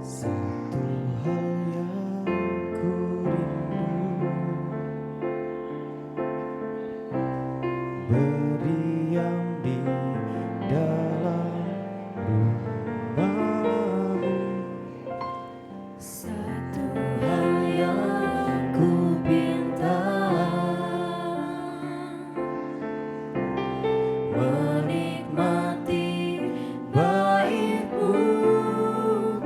Satu hal yang ku rindu, berdiam di dalam rumah-Mu. Satu hal yang ku pinta, menikmati bait-Mu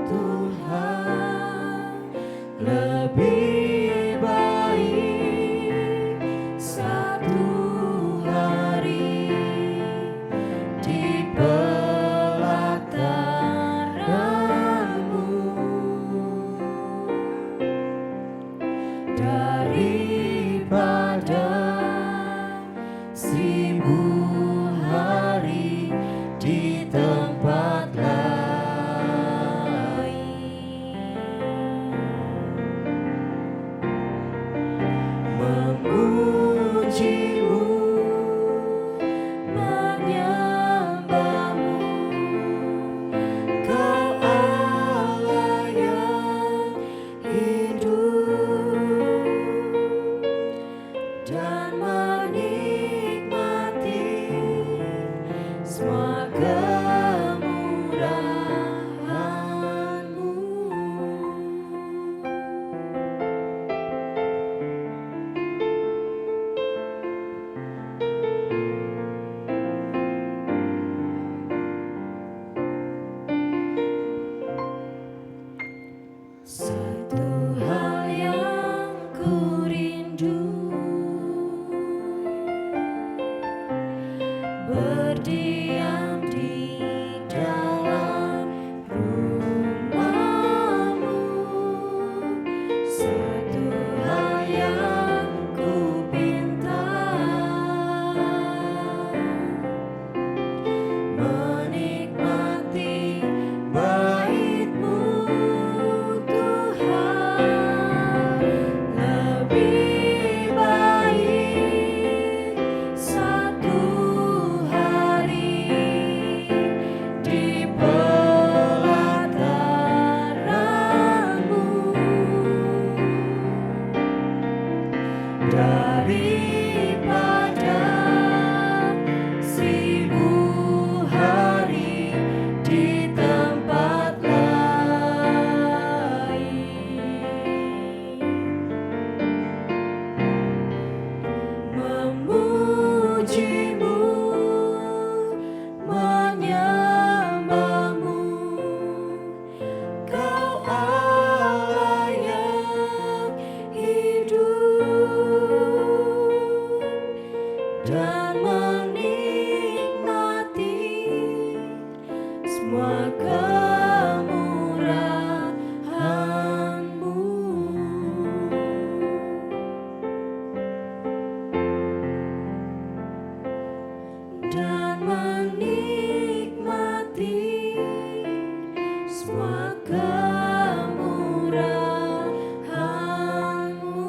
Tuhan. Lebih baik satu hari di pelataran-Mu daripada 1000 hari di tempat lain. Memuji-Mu, menyembah-Mu, Kau Allah yang hidup, dan menikmati semua kemurahan-Mu. Satu hal yang ku rindu, berdiam di dalam rumah-Mu. Satu hal yang ku pinta, menikmati bait-Mu Tuhan. Lebih baik satu hari di pelataran-Mu daripada 1000 hari di tempat lain. Memuji-Mu, menyembah-Mu, Kau Allah yang hidup, dan menikmati semua kemurahan-Mu. Dan menikmati semua kemurahan-Mu.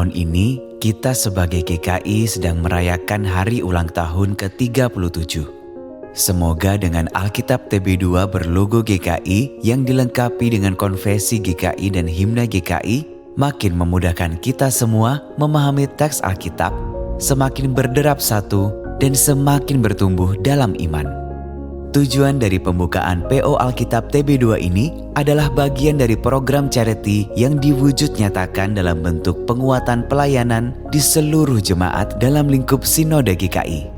Tahun ini, kita sebagai GKI sedang merayakan hari ulang tahun ke-37. Semoga dengan Alkitab TB2 berlogo GKI yang dilengkapi dengan konfesi GKI dan himna GKI makin memudahkan kita semua memahami teks Alkitab, semakin berderap satu, dan semakin bertumbuh dalam iman. Tujuan dari pembukaan PO Alkitab TB2 ini adalah bagian dari program charity yang diwujud nyatakan dalam bentuk penguatan pelayanan di seluruh jemaat dalam lingkup Sinode GKI.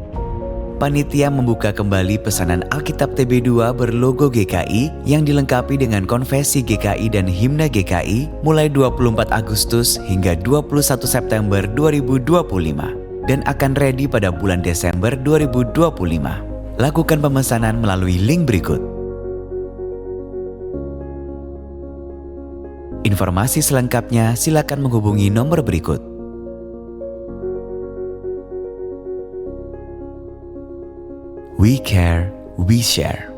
Panitia membuka kembali pesanan Alkitab TB2 berlogo GKI yang dilengkapi dengan konfesi GKI dan himna GKI mulai 24 Agustus hingga 21 September 2025 dan akan ready pada bulan Desember 2025. Lakukan pemesanan melalui link berikut. Informasi selengkapnya silakan menghubungi nomor berikut. We care, we share.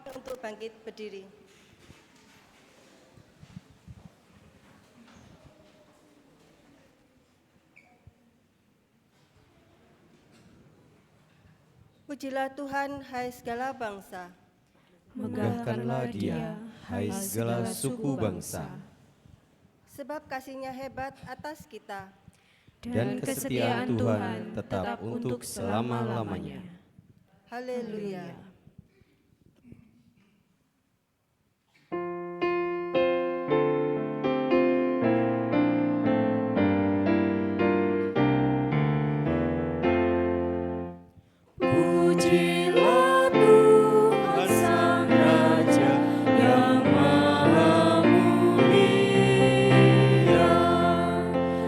Untuk bangkit berdiri. Pujilah Tuhan, hai segala bangsa. Megahkanlah Dia, hai segala suku bangsa. Sebab kasih-Nya hebat atas kita. Dan kesetiaan Tuhan tetap untuk selama-lamanya. Haleluya. Pujilah Tuhan Sang Raja yang Maha Mulia.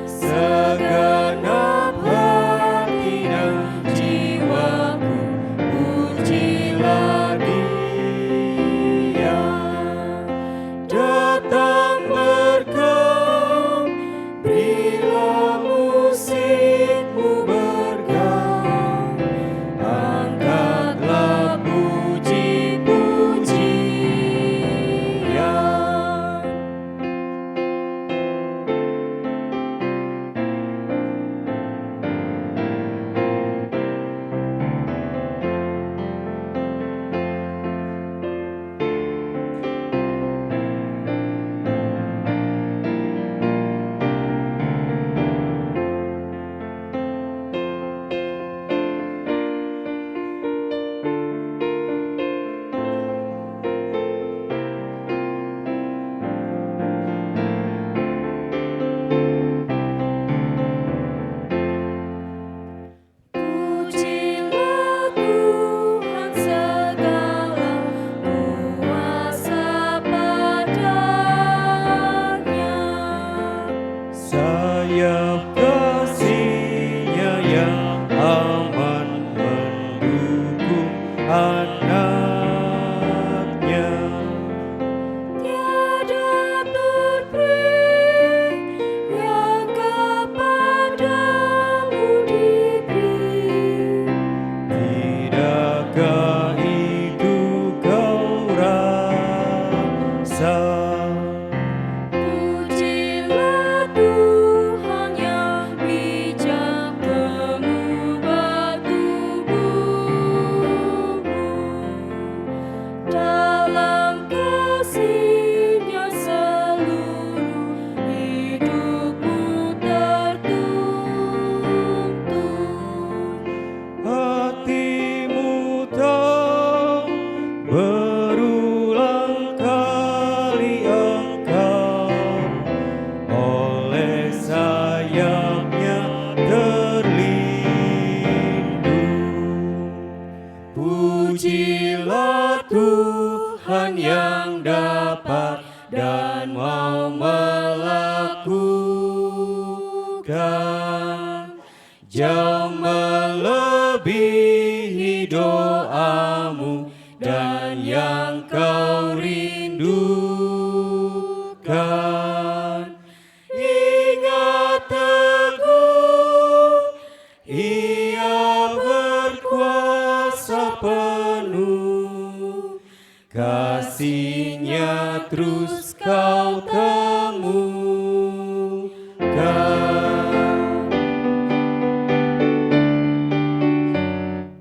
Segenap hati dan Jiwaku, pujilah anaknya. Tiada berberi yang kepadamu diberi. Tidakkah itu kau rasa? Pujilah Tuhan yang bijak mengubah tubuhmu. Dalam kasih-Nya seluruh hidupmu tertuntun. Hatimu tahu berulang kali engkau oleh sayapnya terlindung. Pujilah Tuhan yang dapat dan mau melakukan jauh melebihi doamu dan yang kau rindukan. Ingat teguh, Ia berkuasa penuh, kasih-Nya terus kau temukan.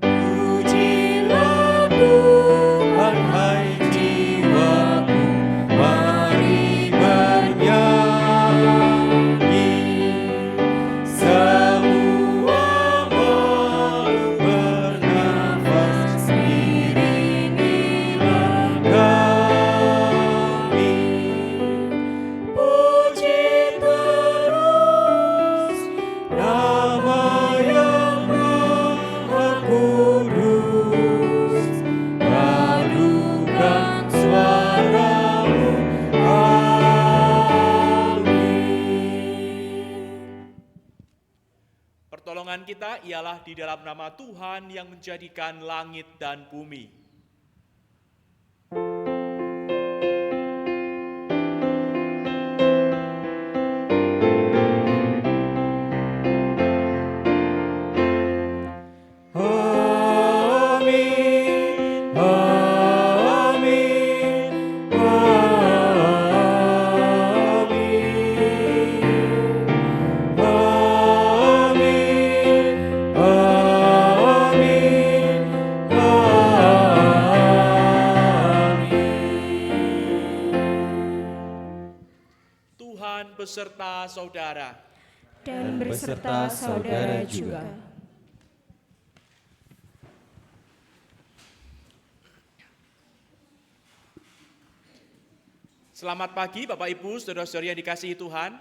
Pujilah Tuhan, hai jiwaku, mari bernyanyi. Semua makhluk bernafas, iringilah kami. Puji terus nama yang Maha Kudus, padukan suaramu, amin. Pertolongan kita ialah di dalam nama Tuhan yang menjadikan langit dan bumi. Amin, amin, amin, amin, amin, amin. Tuhan beserta saudara. Dan beserta saudara juga. Selamat pagi Bapak Ibu, saudara-saudari yang dikasihi Tuhan.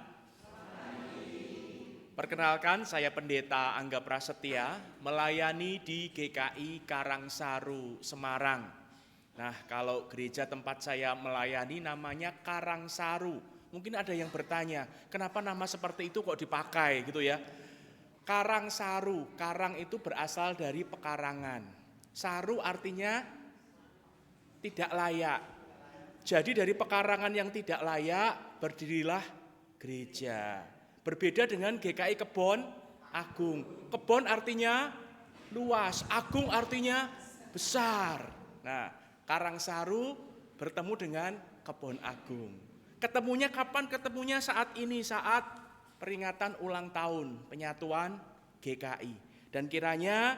Perkenalkan, saya Pendeta Angga Prasetya, melayani di GKI Karangsaru, Semarang. Nah, kalau gereja tempat saya melayani namanya Karangsaru. Mungkin ada yang bertanya, kenapa nama seperti itu kok dipakai gitu ya? Karangsaru, karang itu berasal dari pekarangan. Saru artinya tidak layak. Jadi dari pekarangan yang tidak layak, berdirilah gereja. Berbeda dengan GKI Kebon Agung. Kebon artinya luas, agung artinya besar. Nah, Karangsaru bertemu dengan Kebon Agung. Ketemunya kapan? Ketemunya saat ini, saat peringatan ulang tahun penyatuan GKI. Dan kiranya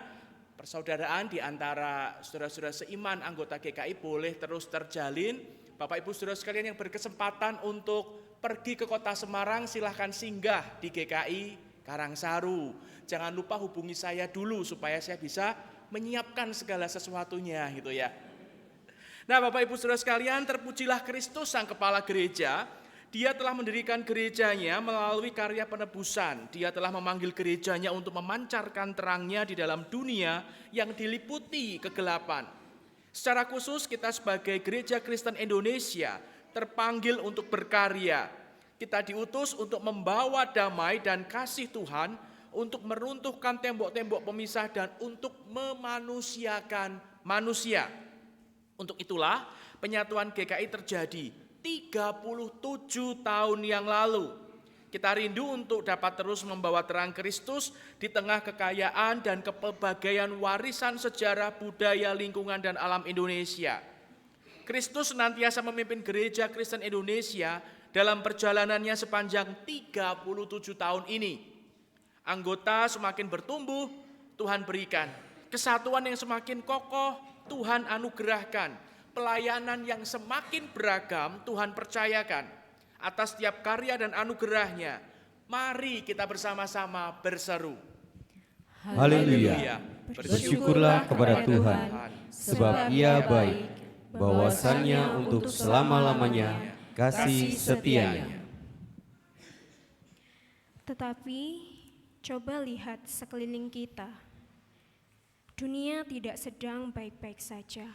persaudaraan di antara saudara-saudara seiman anggota GKI boleh terus terjalin. Bapak Ibu saudara sekalian yang berkesempatan untuk pergi ke kota Semarang, silahkan singgah di GKI Karangsaru. Jangan lupa hubungi saya dulu supaya saya bisa menyiapkan segala sesuatunya gitu ya. Nah Bapak Ibu saudara sekalian, terpujilah Kristus Sang Kepala Gereja. Dia telah mendirikan gerejanya melalui karya penebusan. Dia telah memanggil gerejanya untuk memancarkan terangnya di dalam dunia yang diliputi kegelapan. Secara khusus kita sebagai Gereja Kristen Indonesia terpanggil untuk berkarya. Kita diutus untuk membawa damai dan kasih Tuhan untuk meruntuhkan tembok-tembok pemisah dan untuk memanusiakan manusia. Untuk itulah penyatuan GKI terjadi 37 tahun yang lalu. Kita rindu untuk dapat terus membawa terang Kristus di tengah kekayaan dan kepelbagaian warisan sejarah, budaya, lingkungan, dan alam Indonesia. Kristus senantiasa memimpin Gereja Kristen Indonesia dalam perjalanannya sepanjang 37 tahun ini. Anggota semakin bertumbuh, Tuhan berikan. Kesatuan yang semakin kokoh, Tuhan anugerahkan. Pelayanan yang semakin beragam, Tuhan percayakan. Atas setiap karya dan anugerahnya, mari kita bersama-sama berseru. Haleluya. Bersyukurlah kepada Tuhan, sebab Ia baik, bahwasannya untuk selama-lamanya kasih setianya. Tetapi coba lihat sekeliling kita. Dunia tidak sedang baik-baik saja.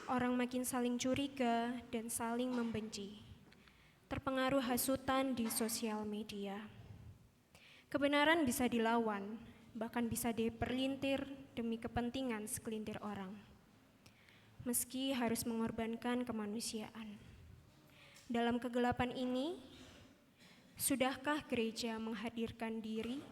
Orang makin saling curiga dan saling membenci. Terpengaruh hasutan di sosial media. Kebenaran bisa dilawan, bahkan bisa diperlintir demi kepentingan segelintir orang. Meski harus mengorbankan kemanusiaan. Dalam kegelapan ini, sudahkah gereja menghadirkan diri?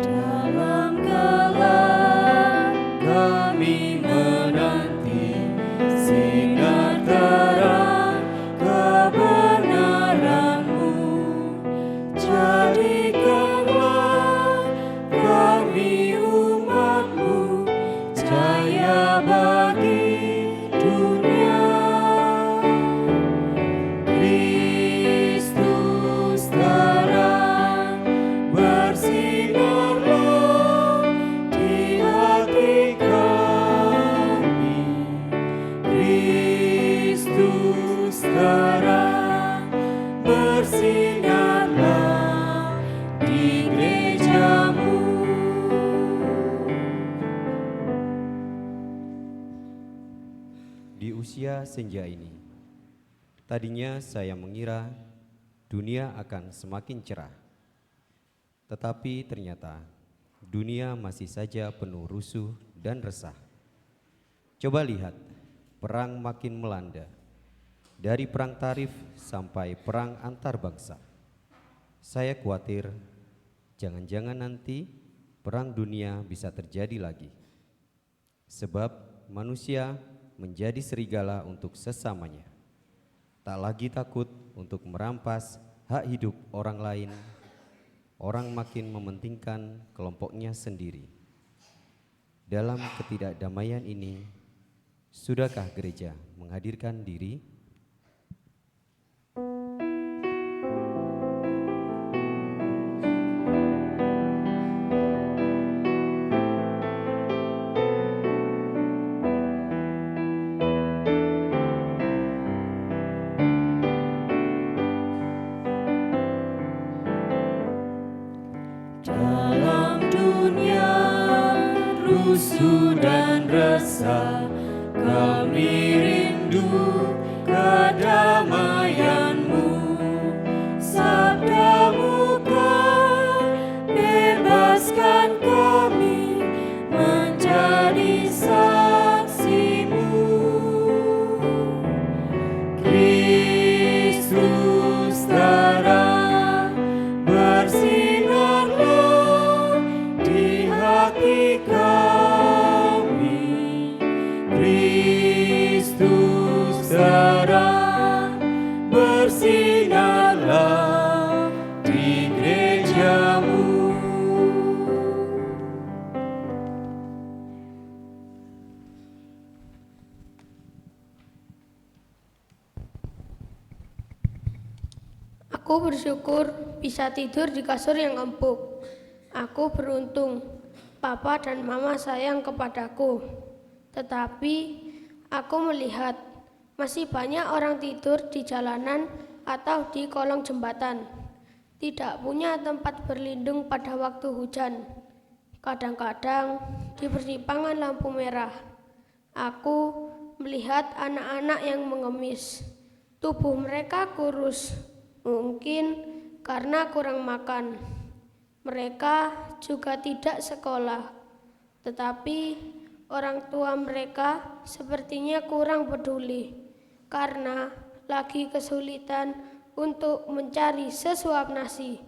Dalam gelap Kami menanti sinar terang kebenaran-Mu. Jadikanlah kami umat-Mu, cahaya bagi dunia. Kristus terang bersinarlah di hati kami. Kristus terang bersinarlah di gereja-Mu. Di usia senja ini, tadinya saya mengira dunia akan semakin cerah. Tetapi ternyata dunia masih saja penuh rusuh dan resah. Coba lihat, perang makin melanda. Dari perang tarif sampai perang antar bangsa. Saya khawatir jangan-jangan nanti perang dunia bisa terjadi lagi. Sebab manusia menjadi serigala untuk sesamanya. Tak lagi takut untuk merampas hak hidup orang lain. Orang makin mementingkan kelompoknya sendiri. Dalam ketidakdamaian ini, sudahkah gereja menghadirkan diri? dalam dunia rusuh dan resah, kami rindu kedamaian-Mu. Sabda-Mu kan bebaskan kami menjadi saksi-Mu. Kristus terang bersinarlah di hati kami. Kristus terang bersinarlah di gereja-Mu. Aku bersyukur bisa tidur di kasur yang empuk. Aku beruntung, papa dan mama sayang kepadaku. Tetapi aku melihat Masih banyak orang tidur di jalanan atau di kolong jembatan, tidak punya tempat berlindung pada waktu hujan. Kadang-kadang di persimpangan lampu merah, aku melihat anak-anak yang mengemis. Tubuh mereka kurus, mungkin karena kurang makan. Mereka juga tidak sekolah, tetapi orang tua mereka sepertinya kurang peduli karena lagi kesulitan untuk mencari sesuap nasi.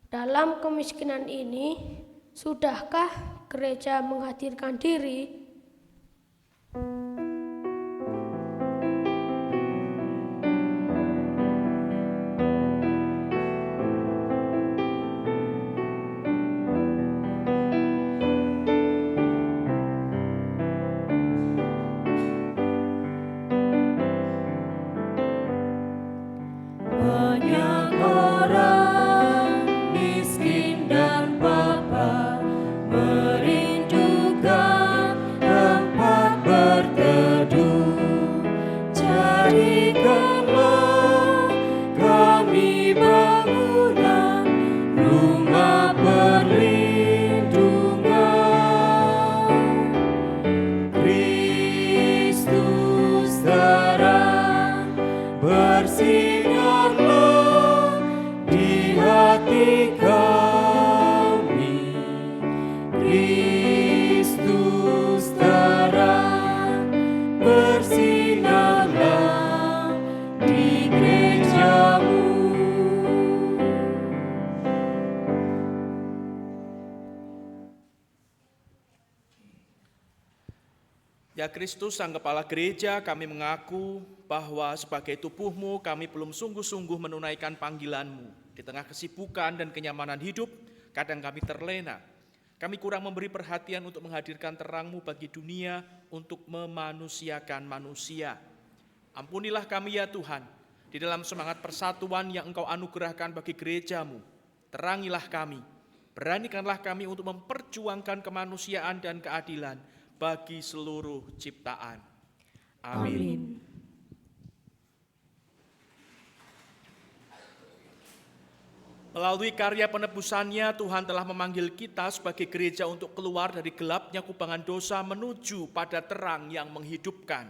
Dalam kemiskinan ini, sudahkah gereja menghadirkan diri? Banyak orang miskin dan bapa merindukan tempat berteduh. Jadikanlah kami bangunan rumah perlindungan. Kristus terang bersinarlah di hati kami. Kristus terang bersinarlah di gerejamu. Ya Kristus, Sang Kepala Gereja, kami mengaku bahwa sebagai tubuhmu kami belum sungguh-sungguh menunaikan panggilanmu. Di tengah kesibukan dan kenyamanan hidup, kadang kami terlena. Kami kurang memberi perhatian untuk menghadirkan terangmu bagi dunia untuk memanusiakan manusia. Ampunilah kami ya Tuhan, di dalam semangat persatuan yang Engkau anugerahkan bagi gerejamu. Terangilah kami, beranikanlah kami untuk memperjuangkan kemanusiaan dan keadilan bagi seluruh ciptaan. Amin. Melalui karya penebusannya, Tuhan telah memanggil kita sebagai gereja untuk keluar dari gelapnya kubangan dosa menuju pada terang yang menghidupkan.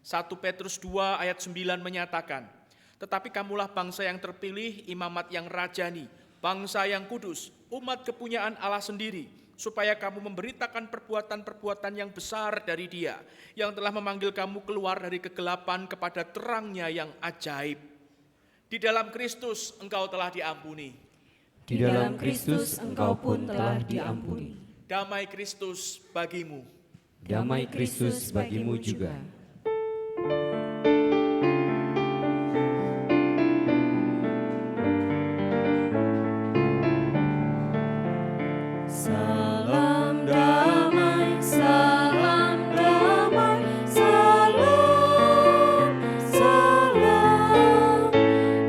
1 Petrus 2 ayat 9 menyatakan, tetapi kamulah bangsa yang terpilih, imamat yang rajani, bangsa yang kudus, umat kepunyaan Allah sendiri, supaya kamu memberitakan perbuatan-perbuatan yang besar dari Dia, yang telah memanggil kamu keluar dari kegelapan kepada terangnya yang ajaib. Di dalam Kristus engkau telah diampuni. Di dalam Kristus engkau pun telah diampuni. Damai Kristus bagimu. Damai Kristus bagimu juga. Salam damai, salam damai, salam, salam.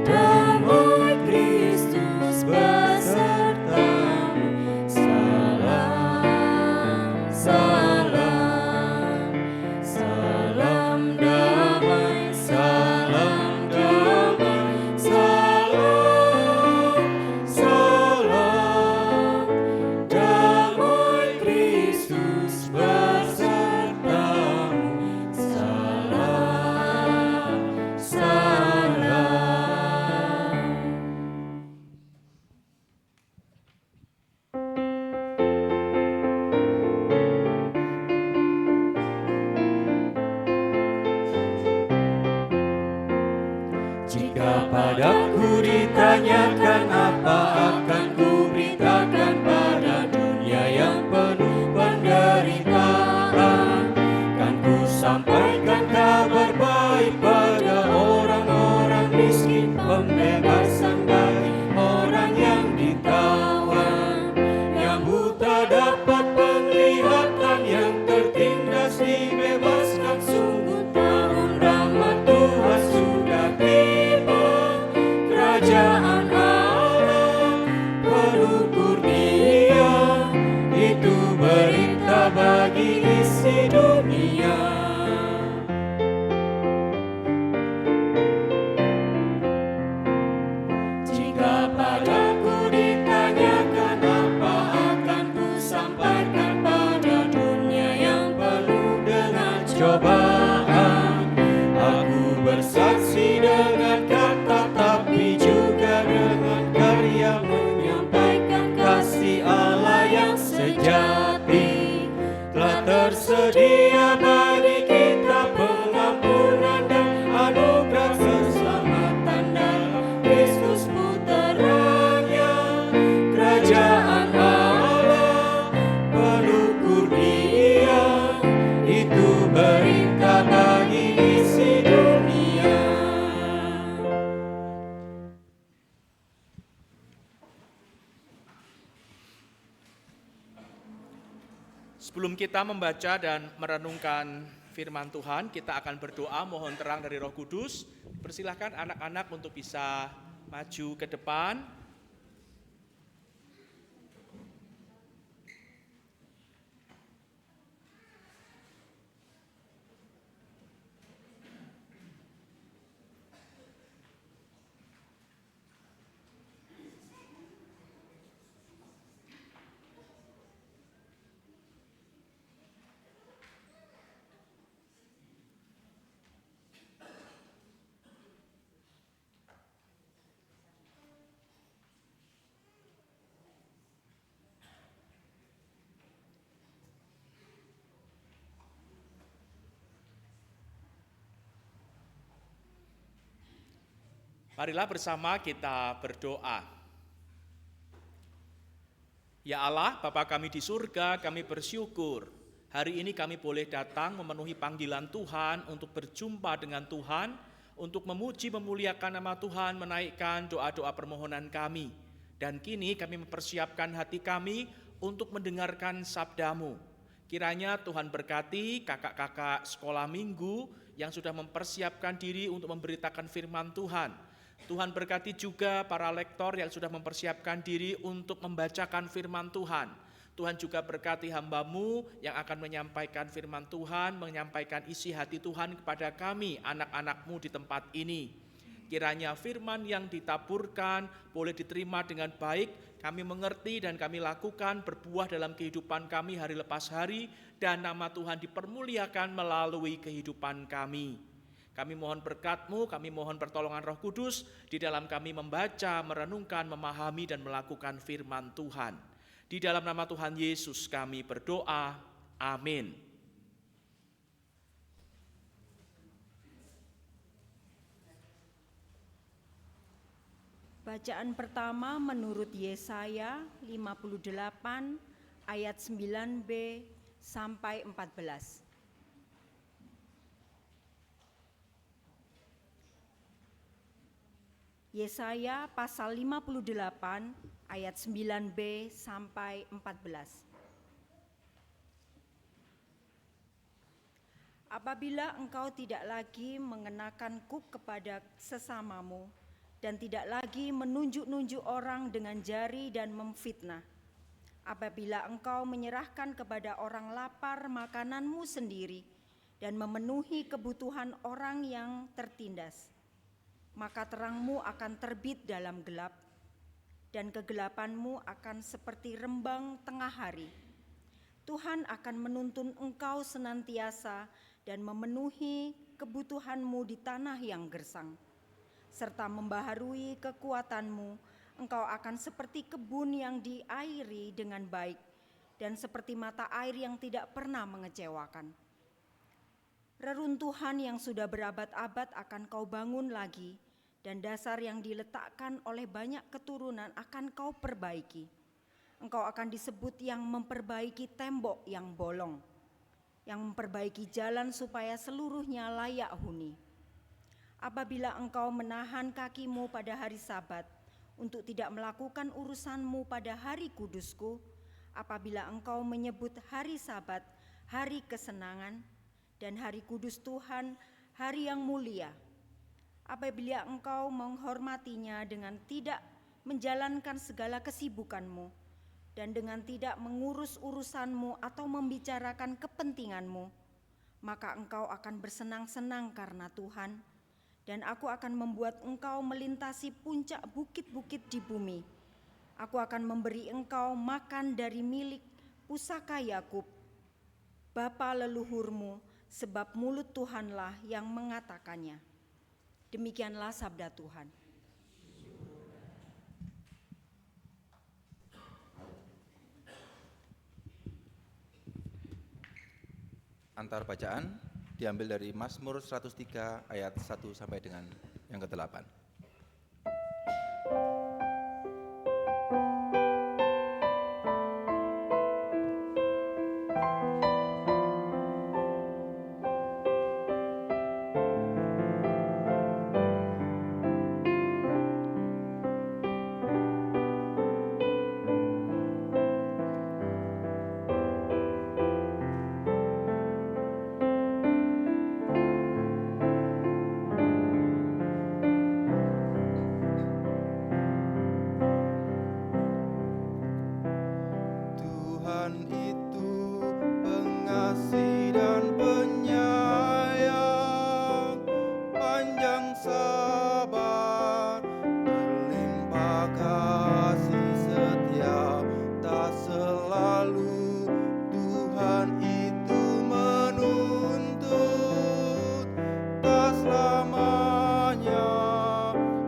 Damai Kristus besertamu. Salam, salam, salam damai, salam damai, salam, salam. Sebelum kita membaca dan merenungkan firman Tuhan, kita akan berdoa mohon terang dari Roh Kudus. Persilahkan anak-anak untuk bisa maju ke depan. Marilah bersama kita berdoa. Ya Allah, Bapa kami di surga, kami bersyukur. Hari ini kami boleh datang memenuhi panggilan Tuhan untuk berjumpa dengan Tuhan, untuk memuji memuliakan nama Tuhan, menaikkan doa-doa permohonan kami. Dan kini kami mempersiapkan hati kami untuk mendengarkan sabda-Mu. Kiranya Tuhan berkati kakak-kakak sekolah minggu yang sudah mempersiapkan diri untuk memberitakan firman Tuhan. Tuhan berkati juga para lektor yang sudah mempersiapkan diri untuk membacakan firman Tuhan. Tuhan juga berkati hamba-Mu yang akan menyampaikan firman Tuhan, menyampaikan isi hati Tuhan kepada kami, anak-anak-Mu di tempat ini. Kiranya firman yang ditaburkan boleh diterima dengan baik, kami mengerti dan kami lakukan berbuah dalam kehidupan kami hari lepas hari, dan nama Tuhan dipermuliakan melalui kehidupan kami. Kami mohon berkat-Mu, kami mohon pertolongan Roh Kudus di dalam kami membaca, merenungkan, memahami, dan melakukan firman Tuhan. Di dalam nama Tuhan Yesus kami berdoa. Amin. Bacaan pertama menurut Yesaya 58 ayat 9b sampai 14. Yesaya pasal 58 ayat 9b sampai 14. Apabila engkau tidak lagi mengenakan kuk kepada sesamamu dan tidak lagi menunjuk-nunjuk orang dengan jari dan memfitnah, apabila engkau menyerahkan kepada orang lapar makananmu sendiri dan memenuhi kebutuhan orang yang tertindas, maka terangmu akan terbit dalam gelap, dan kegelapanmu akan seperti rembang tengah hari. Tuhan akan menuntun engkau senantiasa dan memenuhi kebutuhanmu di tanah yang gersang, serta membaharui kekuatanmu. Engkau akan seperti kebun yang diairi dengan baik, dan seperti mata air yang tidak pernah mengecewakan. Reruntuhan yang sudah berabad-abad akan kau bangun lagi, dan dasar yang diletakkan oleh banyak keturunan akan kau perbaiki. Engkau akan disebut yang memperbaiki tembok yang bolong, yang memperbaiki jalan supaya seluruhnya layak huni. Apabila engkau menahan kakimu pada hari Sabat untuk tidak melakukan urusanmu pada hari kudusku, apabila engkau menyebut hari Sabat hari kesenangan dan hari kudus Tuhan hari yang mulia, apabila engkau menghormatinya dengan tidak menjalankan segala kesibukanmu dan dengan tidak mengurus urusanmu atau membicarakan kepentinganmu, maka engkau akan bersenang-senang karena Tuhan, dan aku akan membuat engkau melintasi puncak bukit-bukit di bumi. Aku akan memberi engkau makan dari milik pusaka Yakub, bapa leluhurmu, sebab mulut Tuhanlah yang mengatakannya. Demikianlah sabda Tuhan. Antar bacaan diambil dari Mazmur 103 ayat 1 sampai dengan yang ke-8. Tuhan itu pengasih dan penyayang, panjang sabar, berlimpah kasih setia, tak selalu Tuhan itu menuntut, tak selamanya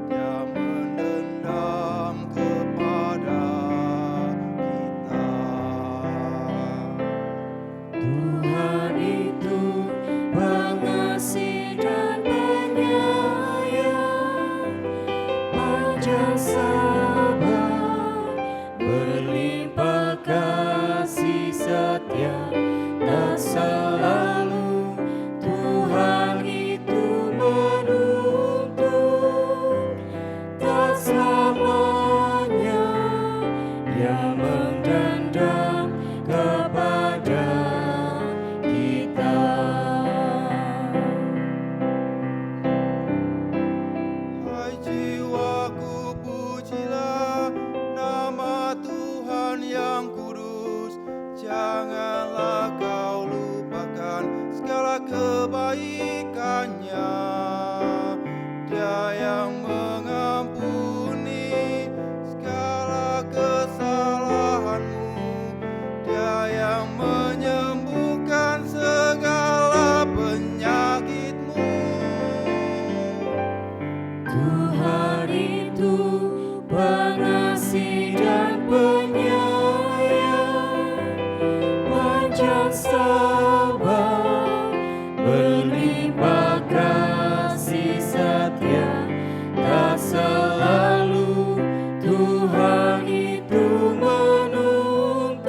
Dia mendendam kepada kita. Tuhan itu pengasih dan penyayang, panjang sabar, berlimpah kasih setia, tak selalu Tuhan itu menuntut, tak selamanya Dia mendendam kepada kita. Hai jiwaku, pujilah nama Tuhan yang kudus. Janganlah kau lupakan segala kebaikannya. Dia yang mengampuni segala kesalahanmu. Dia yang menyembuhkan segala penyakitmu. Tuhan itu pengasih dan penyayang, panjang sabar, berlimpah kasih setia, tak selalu Tuhan itu menuntut,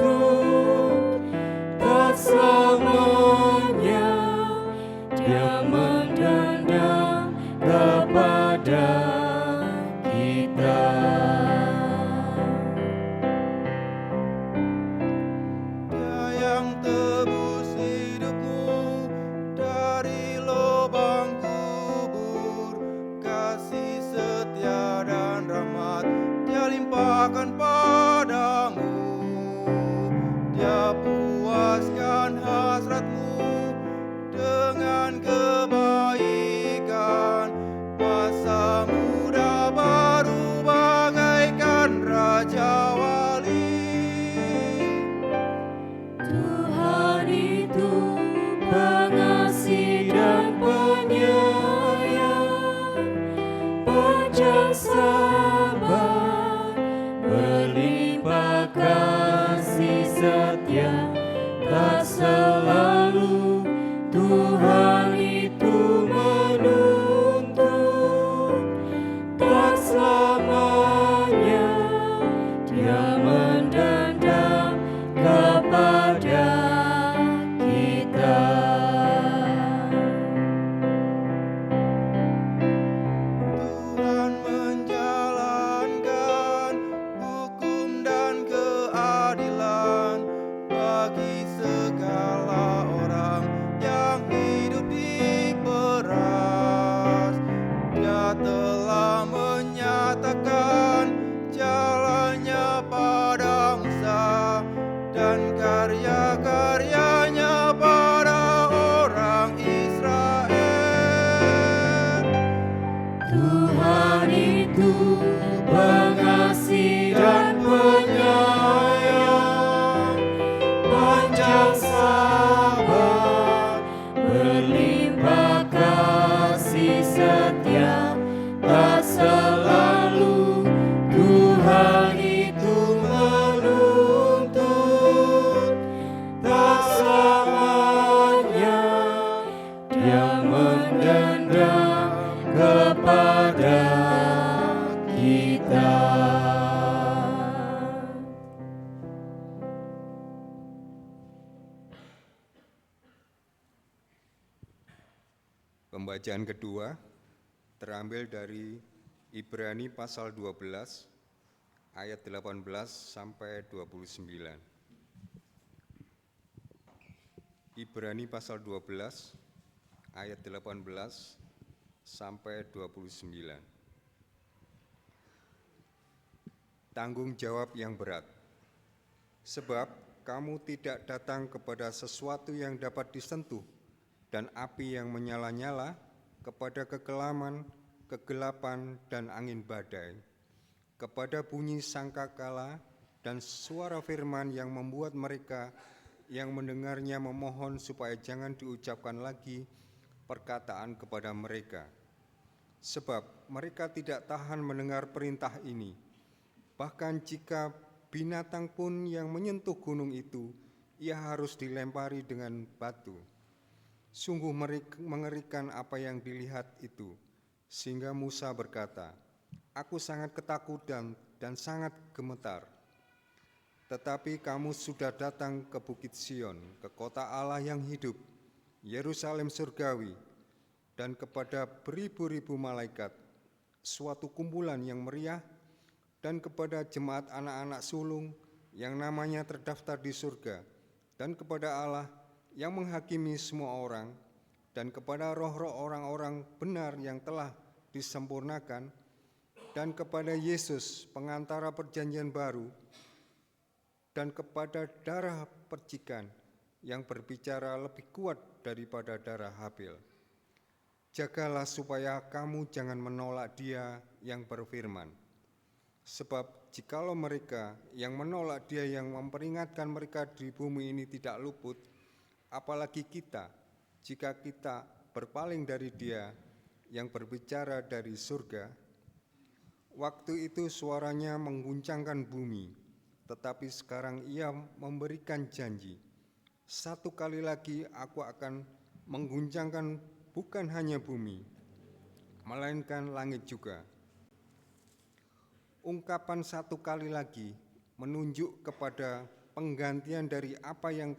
tak selamanya Dia mendendam kepada kita. Dia yang tebus hidupmu dari lubang kubur, kasih setia dan rahmat Dia limpahkan padamu. Dia puaskan hasratmu dengan kebaikan, masa muda baru bagaikan Raja Wali. Tuhan itu pengasih dan penyayang, panjang sabar, berlimpah kasih setia, tak selalu Tuhan itu menuntut, tak selamanya Dia mendendam kepada kita. Tuhan menjalankan hukum dan keadilan bagi segala orang yang hidup diperas. Dia telah menyatakan jalannya pada Musa dan karya-karyanya pada orang Israel. Tuhan itu pengasih dan penyayang, panjang sabar, berlimpah kasih setia, tak selalu Tuhan itu menuntut, tak selamanya Dia mendendam kepada kita. Pembacaan kedua terambil dari Ibrani pasal 12 ayat 18 sampai 29. Ibrani pasal 12 ayat 18 sampai 29. Tanggung jawab yang berat. Sebab kamu tidak datang kepada sesuatu yang dapat disentuh dan api yang menyala-nyala, kepada kekelaman, kegelapan, dan angin badai, kepada bunyi sangkakala dan suara firman yang membuat mereka yang mendengarnya memohon supaya jangan diucapkan lagi perkataan kepada mereka. Sebab mereka tidak tahan mendengar perintah ini. Bahkan jika binatang pun yang menyentuh gunung itu, ia harus dilempari dengan batu. Sungguh mengerikan apa yang dilihat itu, sehingga Musa berkata, "Aku sangat ketakutan dan sangat gemetar." Tetapi kamu sudah datang ke Bukit Sion, ke kota Allah yang hidup, Yerusalem surgawi, dan kepada beribu-ribu malaikat, suatu kumpulan yang meriah, dan kepada jemaat anak-anak sulung yang namanya terdaftar di surga, dan kepada Allah yang menghakimi semua orang, dan kepada roh-roh orang-orang benar yang telah disempurnakan, dan kepada Yesus pengantara perjanjian baru, dan kepada darah percikan yang berbicara lebih kuat daripada darah Habel. Jagalah supaya kamu jangan menolak Dia yang berfirman. Sebab jikalau mereka yang menolak Dia yang memperingatkan mereka di bumi ini tidak luput, apalagi kita, jika kita berpaling dari Dia yang berbicara dari surga. Waktu itu suaranya mengguncangkan bumi, tetapi sekarang Ia memberikan janji, satu kali lagi aku akan mengguncangkan bukan hanya bumi, melainkan langit juga. Ungkapan satu kali lagi menunjuk kepada penggantian dari apa yang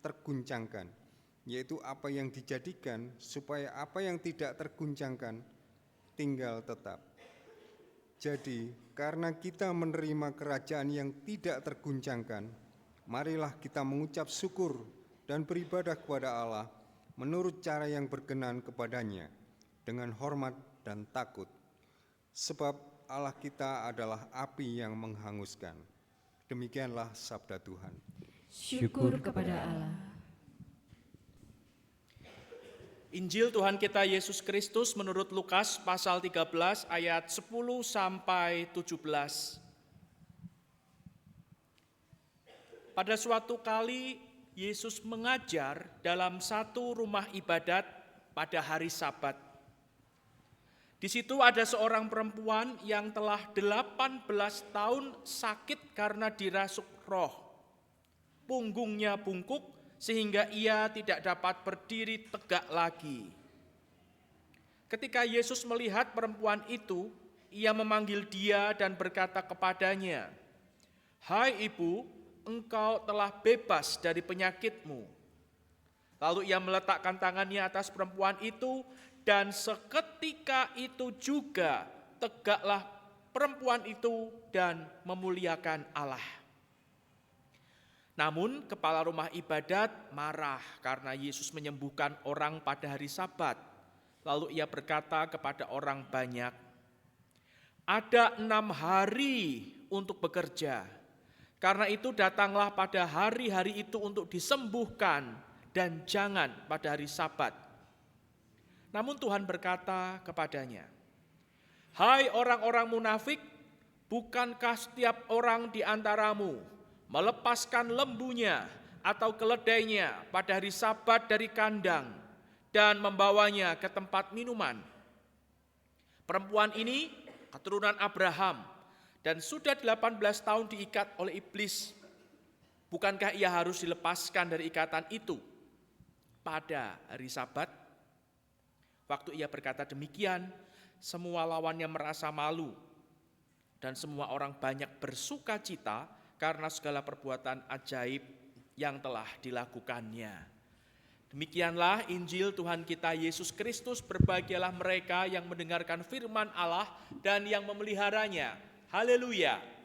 terguncangkan, yaitu apa yang dijadikan, supaya apa yang tidak terguncangkan tinggal tetap. Jadi, karena kita menerima kerajaan yang tidak terguncangkan, marilah kita mengucap syukur dan beribadah kepada Allah menurut cara yang berkenan kepadanya, dengan hormat dan takut. Sebab Allah kita adalah api yang menghanguskan. Demikianlah sabda Tuhan. Syukur kepada Allah. Injil Tuhan kita Yesus Kristus menurut Lukas pasal 13 ayat 10 sampai 17. Pada suatu kali Yesus mengajar dalam satu rumah ibadat pada hari Sabat. Di situ ada seorang perempuan yang telah 18 tahun sakit karena dirasuk roh. Punggungnya bungkuk sehingga ia tidak dapat berdiri tegak lagi. Ketika Yesus melihat perempuan itu, ia memanggil dia dan berkata kepadanya, "Hai ibu, engkau telah bebas dari penyakitmu." Lalu ia meletakkan tangannya atas perempuan itu, dan seketika itu juga tegaklah perempuan itu dan memuliakan Allah. Namun kepala rumah ibadat marah karena Yesus menyembuhkan orang pada hari Sabat. Lalu ia berkata kepada orang banyak, "Ada 6 hari untuk bekerja. Karena itu datanglah pada hari-hari itu untuk disembuhkan dan jangan pada hari Sabat." Namun Tuhan berkata kepadanya, "Hai orang-orang munafik, bukankah setiap orang di antaramu melepaskan lembunya atau keledainya pada hari Sabat dari kandang dan membawanya ke tempat minuman? Perempuan ini keturunan Abraham dan sudah 18 tahun diikat oleh iblis. Bukankah ia harus dilepaskan dari ikatan itu pada hari Sabat?" Waktu ia berkata demikian, semua lawannya merasa malu dan semua orang banyak bersuka cita karena segala perbuatan ajaib yang telah dilakukannya. Demikianlah Injil Tuhan kita Yesus Kristus. Berbahagialah mereka yang mendengarkan firman Allah dan yang memeliharanya. Haleluya. Haleluya,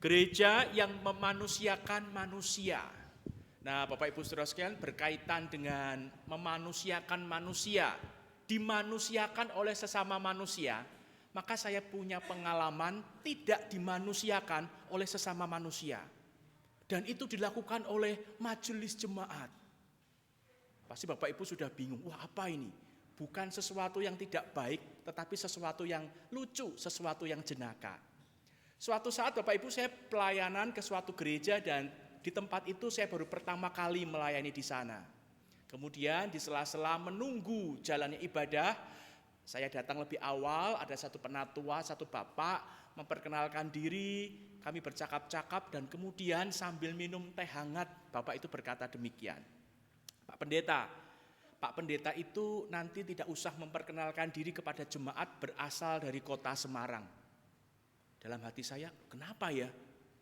Gereja yang memanusiakan manusia. Nah, Bapak Ibu Saudara sekalian, berkaitan dengan memanusiakan manusia, dimanusiakan oleh sesama manusia, maka saya punya pengalaman tidak dimanusiakan oleh sesama manusia. Dan itu dilakukan oleh majelis jemaat. Pasti Bapak Ibu sudah bingung, wah apa ini? Bukan sesuatu yang tidak baik, tetapi sesuatu yang lucu, sesuatu yang jenaka. Suatu saat Bapak Ibu saya pelayanan ke suatu gereja dan di tempat itu saya baru pertama kali melayani di sana. Kemudian di sela-sela menunggu jalannya ibadah, saya datang lebih awal, ada satu penatua, satu bapak memperkenalkan diri, kami bercakap-cakap dan kemudian sambil minum teh hangat, bapak itu berkata demikian. Pak Pendeta itu nanti tidak usah memperkenalkan diri kepada jemaat berasal dari kota Semarang. Dalam hati saya, kenapa ya?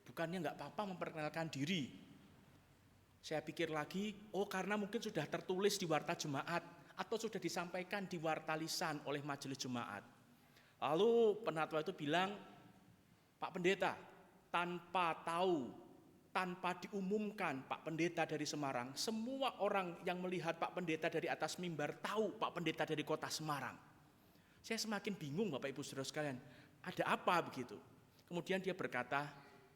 Bukannya enggak apa-apa memperkenalkan diri. Saya pikir lagi, oh karena mungkin sudah tertulis di warta jemaat atau sudah disampaikan di warta lisan oleh majelis jemaat. Lalu penatua itu bilang, Pak Pendeta, tanpa tahu, tanpa diumumkan Pak Pendeta dari Semarang, semua orang yang melihat Pak Pendeta dari atas mimbar tahu Pak Pendeta dari kota Semarang. Saya semakin bingung Bapak Ibu Saudara sekalian, ada apa begitu? Kemudian dia berkata,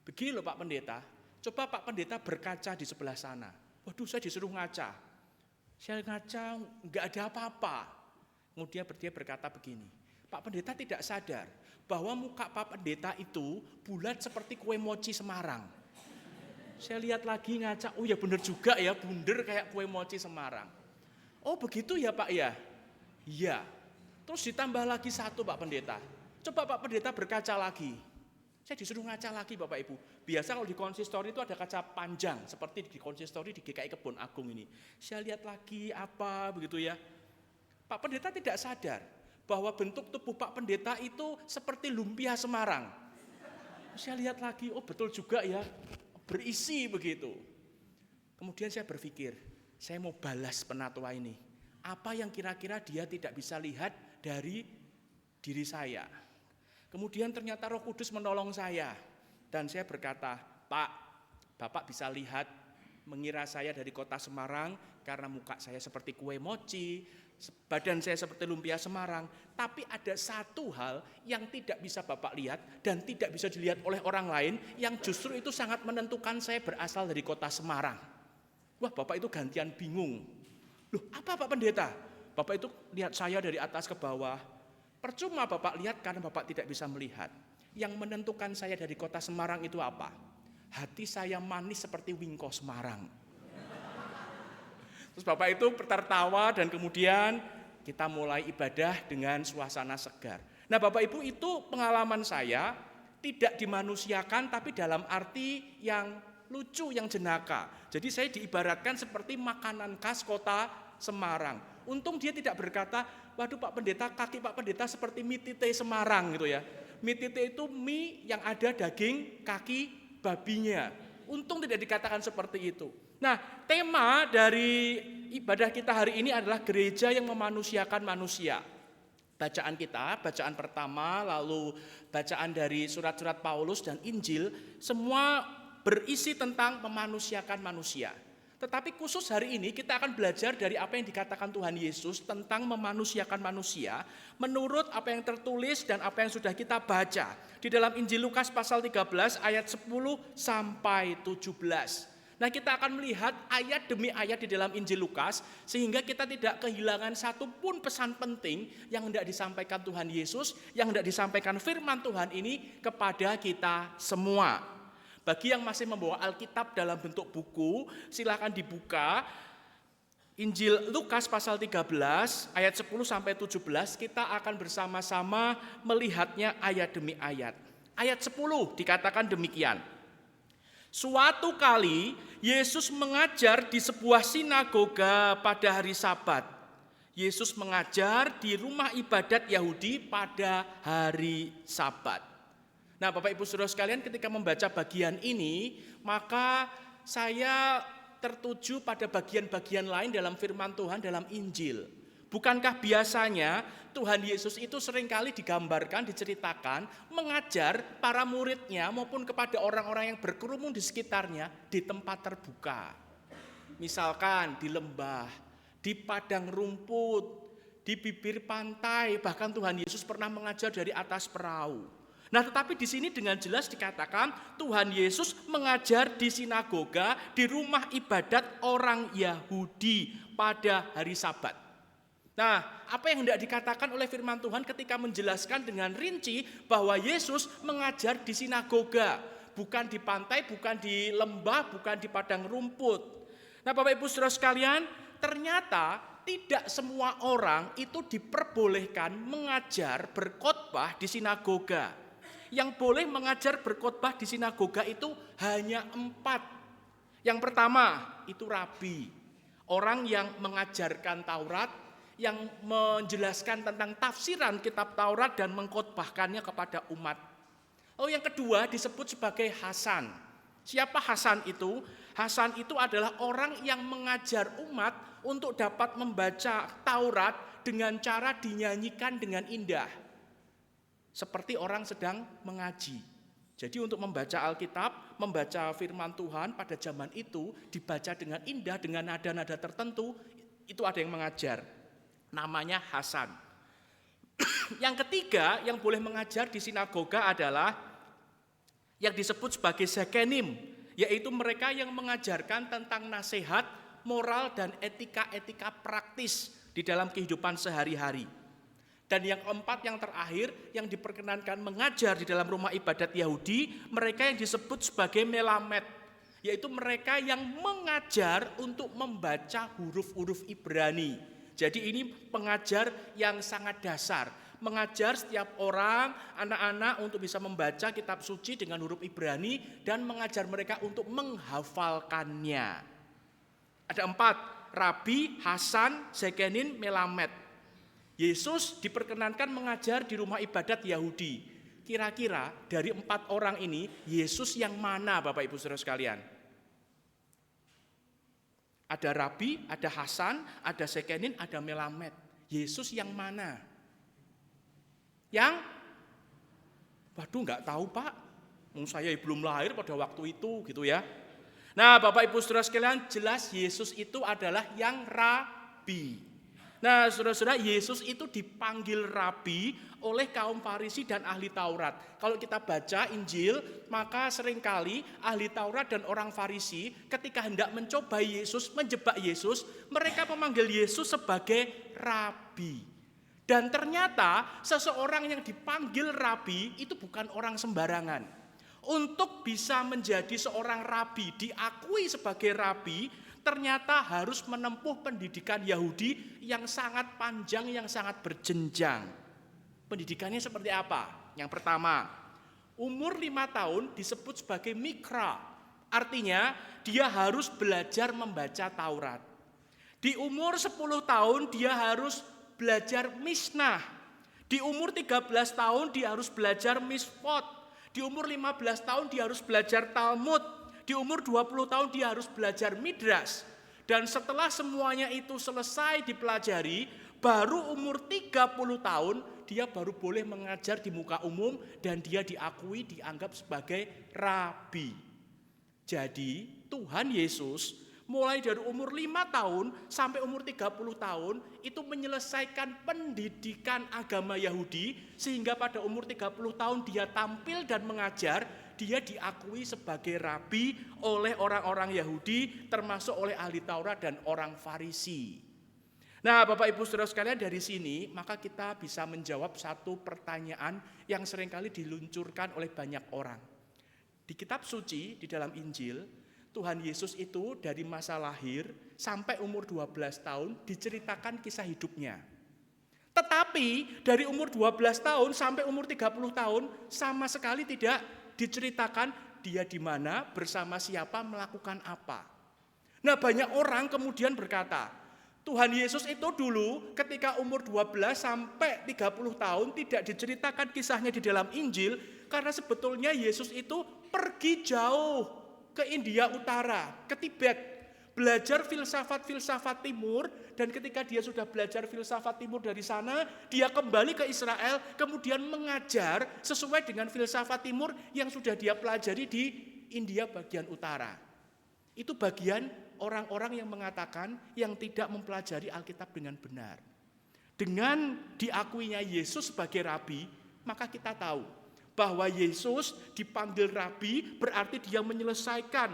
begini loh Pak Pendeta, coba Pak Pendeta berkaca di sebelah sana. Waduh, saya disuruh ngaca. Saya ngaca, enggak ada apa-apa. Kemudian dia berkata begini, Pak Pendeta tidak sadar bahwa muka Pak Pendeta itu bulat seperti kue mochi Semarang. Saya lihat lagi ngaca, oh ya benar juga ya, bunder kayak kue mochi Semarang. Oh begitu ya Pak ya? Iya. Terus ditambah lagi satu Pak Pendeta. Coba Pak Pendeta berkaca lagi. Saya disuruh ngaca lagi Bapak Ibu. Biasa kalau di konsistori itu ada kaca panjang, seperti di konsistori di GKI Kebon Agung ini. Saya lihat lagi apa begitu ya. Pak Pendeta tidak sadar bahwa bentuk tubuh Pak Pendeta itu seperti lumpia Semarang. Saya lihat lagi, oh betul juga ya, berisi begitu. Kemudian saya berpikir, saya mau balas penatua ini. Apa yang kira-kira dia tidak bisa lihat dari diri saya. Kemudian ternyata Roh Kudus menolong saya. Dan saya berkata, Pak, Bapak bisa lihat, mengira saya dari kota Semarang karena muka saya seperti kue mochi, badan saya seperti lumpia Semarang. Tapi ada satu hal yang tidak bisa Bapak lihat dan tidak bisa dilihat oleh orang lain yang justru itu sangat menentukan saya berasal dari kota Semarang. Wah, Bapak itu gantian bingung. Loh, apa Pak Pendeta? Bapak itu lihat saya dari atas ke bawah. Percuma Bapak lihat karena Bapak tidak bisa melihat. Yang menentukan saya dari kota Semarang itu apa? Hati saya manis seperti wingko Semarang. Terus Bapak itu tertawa dan kemudian kita mulai ibadah dengan suasana segar. Nah Bapak Ibu, itu pengalaman saya tidak dimanusiakan tapi dalam arti yang lucu, yang jenaka. Jadi saya diibaratkan seperti makanan khas kota Semarang. Untung dia tidak berkata, waduh Pak Pendeta, kaki Pak Pendeta seperti mie tite Semarang gitu ya. Mie tite itu mie yang ada daging kaki babinya. Untung tidak dikatakan seperti itu. Nah, tema dari ibadah kita hari ini adalah gereja yang memanusiakan manusia. Bacaan kita, bacaan pertama, lalu bacaan dari surat-surat Paulus dan Injil, semua berisi tentang memanusiakan manusia. Tetapi khusus hari ini kita akan belajar dari apa yang dikatakan Tuhan Yesus tentang memanusiakan manusia menurut apa yang tertulis dan apa yang sudah kita baca di dalam Injil Lukas pasal 13 ayat 10 sampai 17. Nah, kita akan melihat ayat demi ayat di dalam Injil Lukas sehingga kita tidak kehilangan satu pun pesan penting yang hendak disampaikan Tuhan Yesus, yang hendak disampaikan firman Tuhan ini kepada kita semua. Bagi yang masih membawa Alkitab dalam bentuk buku, silakan dibuka Injil Lukas pasal 13 ayat 10 sampai 17. Kita akan bersama-sama melihatnya ayat demi ayat. Ayat 10 dikatakan demikian. Suatu kali Yesus mengajar di sebuah sinagoga pada hari Sabat. Yesus mengajar di rumah ibadat Yahudi pada hari Sabat. Nah, Bapak Ibu Saudara sekalian, ketika membaca bagian ini, maka saya tertuju pada bagian-bagian lain dalam firman Tuhan dalam Injil. Bukankah biasanya Tuhan Yesus itu seringkali digambarkan, diceritakan, mengajar para muridnya maupun kepada orang-orang yang berkerumun di sekitarnya di tempat terbuka. Misalkan di lembah, di padang rumput, di bibir pantai, bahkan Tuhan Yesus pernah mengajar dari atas perahu. Nah, tetapi di sini dengan jelas dikatakan Tuhan Yesus mengajar di sinagoga, di rumah ibadat orang Yahudi pada hari Sabat. Nah, apa yang hendak dikatakan oleh firman Tuhan ketika menjelaskan dengan rinci bahwa Yesus mengajar di sinagoga, bukan di pantai, bukan di lembah, bukan di padang rumput. Nah, Bapak Ibu Saudara sekalian, ternyata tidak semua orang itu diperbolehkan mengajar berkhotbah di sinagoga. Yang boleh mengajar berkhotbah di sinagoga itu hanya 4. Yang pertama itu rabi, orang yang mengajarkan Taurat, yang menjelaskan tentang tafsiran kitab Taurat dan mengkhotbahkannya kepada umat. Lalu yang kedua disebut sebagai Hasan. Siapa Hasan itu? Hasan itu adalah orang yang mengajar umat untuk dapat membaca Taurat dengan cara dinyanyikan dengan indah. Seperti orang sedang mengaji. Jadi untuk membaca Alkitab, membaca firman Tuhan pada zaman itu dibaca dengan indah, dengan nada-nada tertentu, itu ada yang mengajar. Namanya Hasan. Yang ketiga yang boleh mengajar di sinagoga adalah yang disebut sebagai Sekenim, yaitu mereka yang mengajarkan tentang nasihat, moral, dan etika-etika praktis di dalam kehidupan sehari-hari. Dan yang keempat, yang terakhir, yang diperkenankan mengajar di dalam rumah ibadat Yahudi, mereka yang disebut sebagai Melamed, yaitu mereka yang mengajar untuk membaca huruf-huruf Ibrani. Jadi ini pengajar yang sangat dasar, mengajar setiap orang, anak-anak untuk bisa membaca kitab suci dengan huruf Ibrani dan mengajar mereka untuk menghafalkannya. Ada 4, Rabi, Hasan, Sekenin, Melamed. Yesus diperkenankan mengajar di rumah ibadat Yahudi. Kira-kira dari 4 orang ini, Yesus yang mana Bapak Ibu Saudara sekalian? Ada Rabi, ada Hasan, ada Sekenin, ada Melamed. Yesus yang mana? Yang? Waduh, nggak tahu Pak. Saya belum lahir pada waktu itu gitu ya. Nah, Bapak Ibu Saudara sekalian, jelas Yesus itu adalah yang Rabi. Nah, saudara-saudara, Yesus itu dipanggil Rabi oleh kaum Farisi dan ahli Taurat. Kalau kita baca Injil, maka seringkali ahli Taurat dan orang Farisi ketika hendak mencoba Yesus, menjebak Yesus, mereka memanggil Yesus sebagai Rabi. Dan ternyata seseorang yang dipanggil Rabi itu bukan orang sembarangan. Untuk bisa menjadi seorang Rabi, diakui sebagai Rabi, ternyata harus menempuh pendidikan Yahudi yang sangat panjang, yang sangat berjenjang. Pendidikannya seperti apa? Yang pertama, umur 5 tahun disebut sebagai mikra. Artinya dia harus belajar membaca Taurat. Di umur 10 tahun dia harus belajar Misnah. Di umur 13 tahun dia harus belajar Misfot. Di umur 15 tahun dia harus belajar Talmud. Di umur 20 tahun dia harus belajar Midras. Dan setelah semuanya itu selesai dipelajari, baru umur 30 tahun dia baru boleh mengajar di muka umum dan dia diakui, dianggap sebagai Rabi. Jadi Tuhan Yesus mulai dari umur 5 tahun sampai umur 30 tahun itu menyelesaikan pendidikan agama Yahudi, sehingga pada umur 30 tahun dia tampil dan mengajar. Dia diakui sebagai Rabi oleh orang-orang Yahudi, termasuk oleh ahli Taurat dan orang Farisi. Nah, Bapak Ibu Saudara sekalian, dari sini maka kita bisa menjawab satu pertanyaan yang seringkali diluncurkan oleh banyak orang. Di kitab suci, di dalam Injil, Tuhan Yesus itu dari masa lahir sampai umur 12 tahun diceritakan kisah hidupnya. Tetapi dari umur 12 tahun sampai umur 30 tahun sama sekali tidak diceritakan dia di mana, bersama siapa, melakukan apa. Nah, banyak orang kemudian berkata, Tuhan Yesus itu dulu ketika umur 12 sampai 30 tahun tidak diceritakan kisahnya di dalam Injil, karena sebetulnya Yesus itu pergi jauh ke India Utara, ke Tibet, belajar filsafat-filsafat timur, dan ketika dia sudah belajar filsafat timur dari sana, dia kembali ke Israel, kemudian mengajar sesuai dengan filsafat timur yang sudah dia pelajari di India bagian utara. Itu bagian orang-orang yang mengatakan yang tidak mempelajari Alkitab dengan benar. Dengan diakuinya Yesus sebagai rabi, maka kita tahu bahwa Yesus dipanggil rabi berarti dia menyelesaikan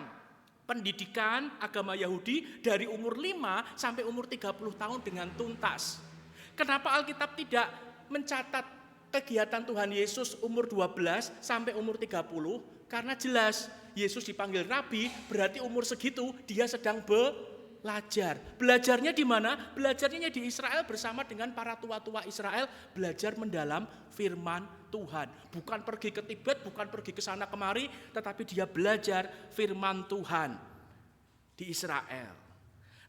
pendidikan agama Yahudi dari umur 5 sampai umur 30 tahun dengan tuntas. Kenapa Alkitab tidak mencatat kegiatan Tuhan Yesus umur 12 sampai umur 30? Karena jelas Yesus dipanggil rabi berarti umur segitu dia sedang belajar. Belajarnya di mana? Belajarnya di Israel bersama dengan para tua-tua Israel, belajar mendalam firman Tuhan. Bukan pergi ke Tibet, bukan pergi ke sana kemari, tetapi dia belajar firman Tuhan di Israel.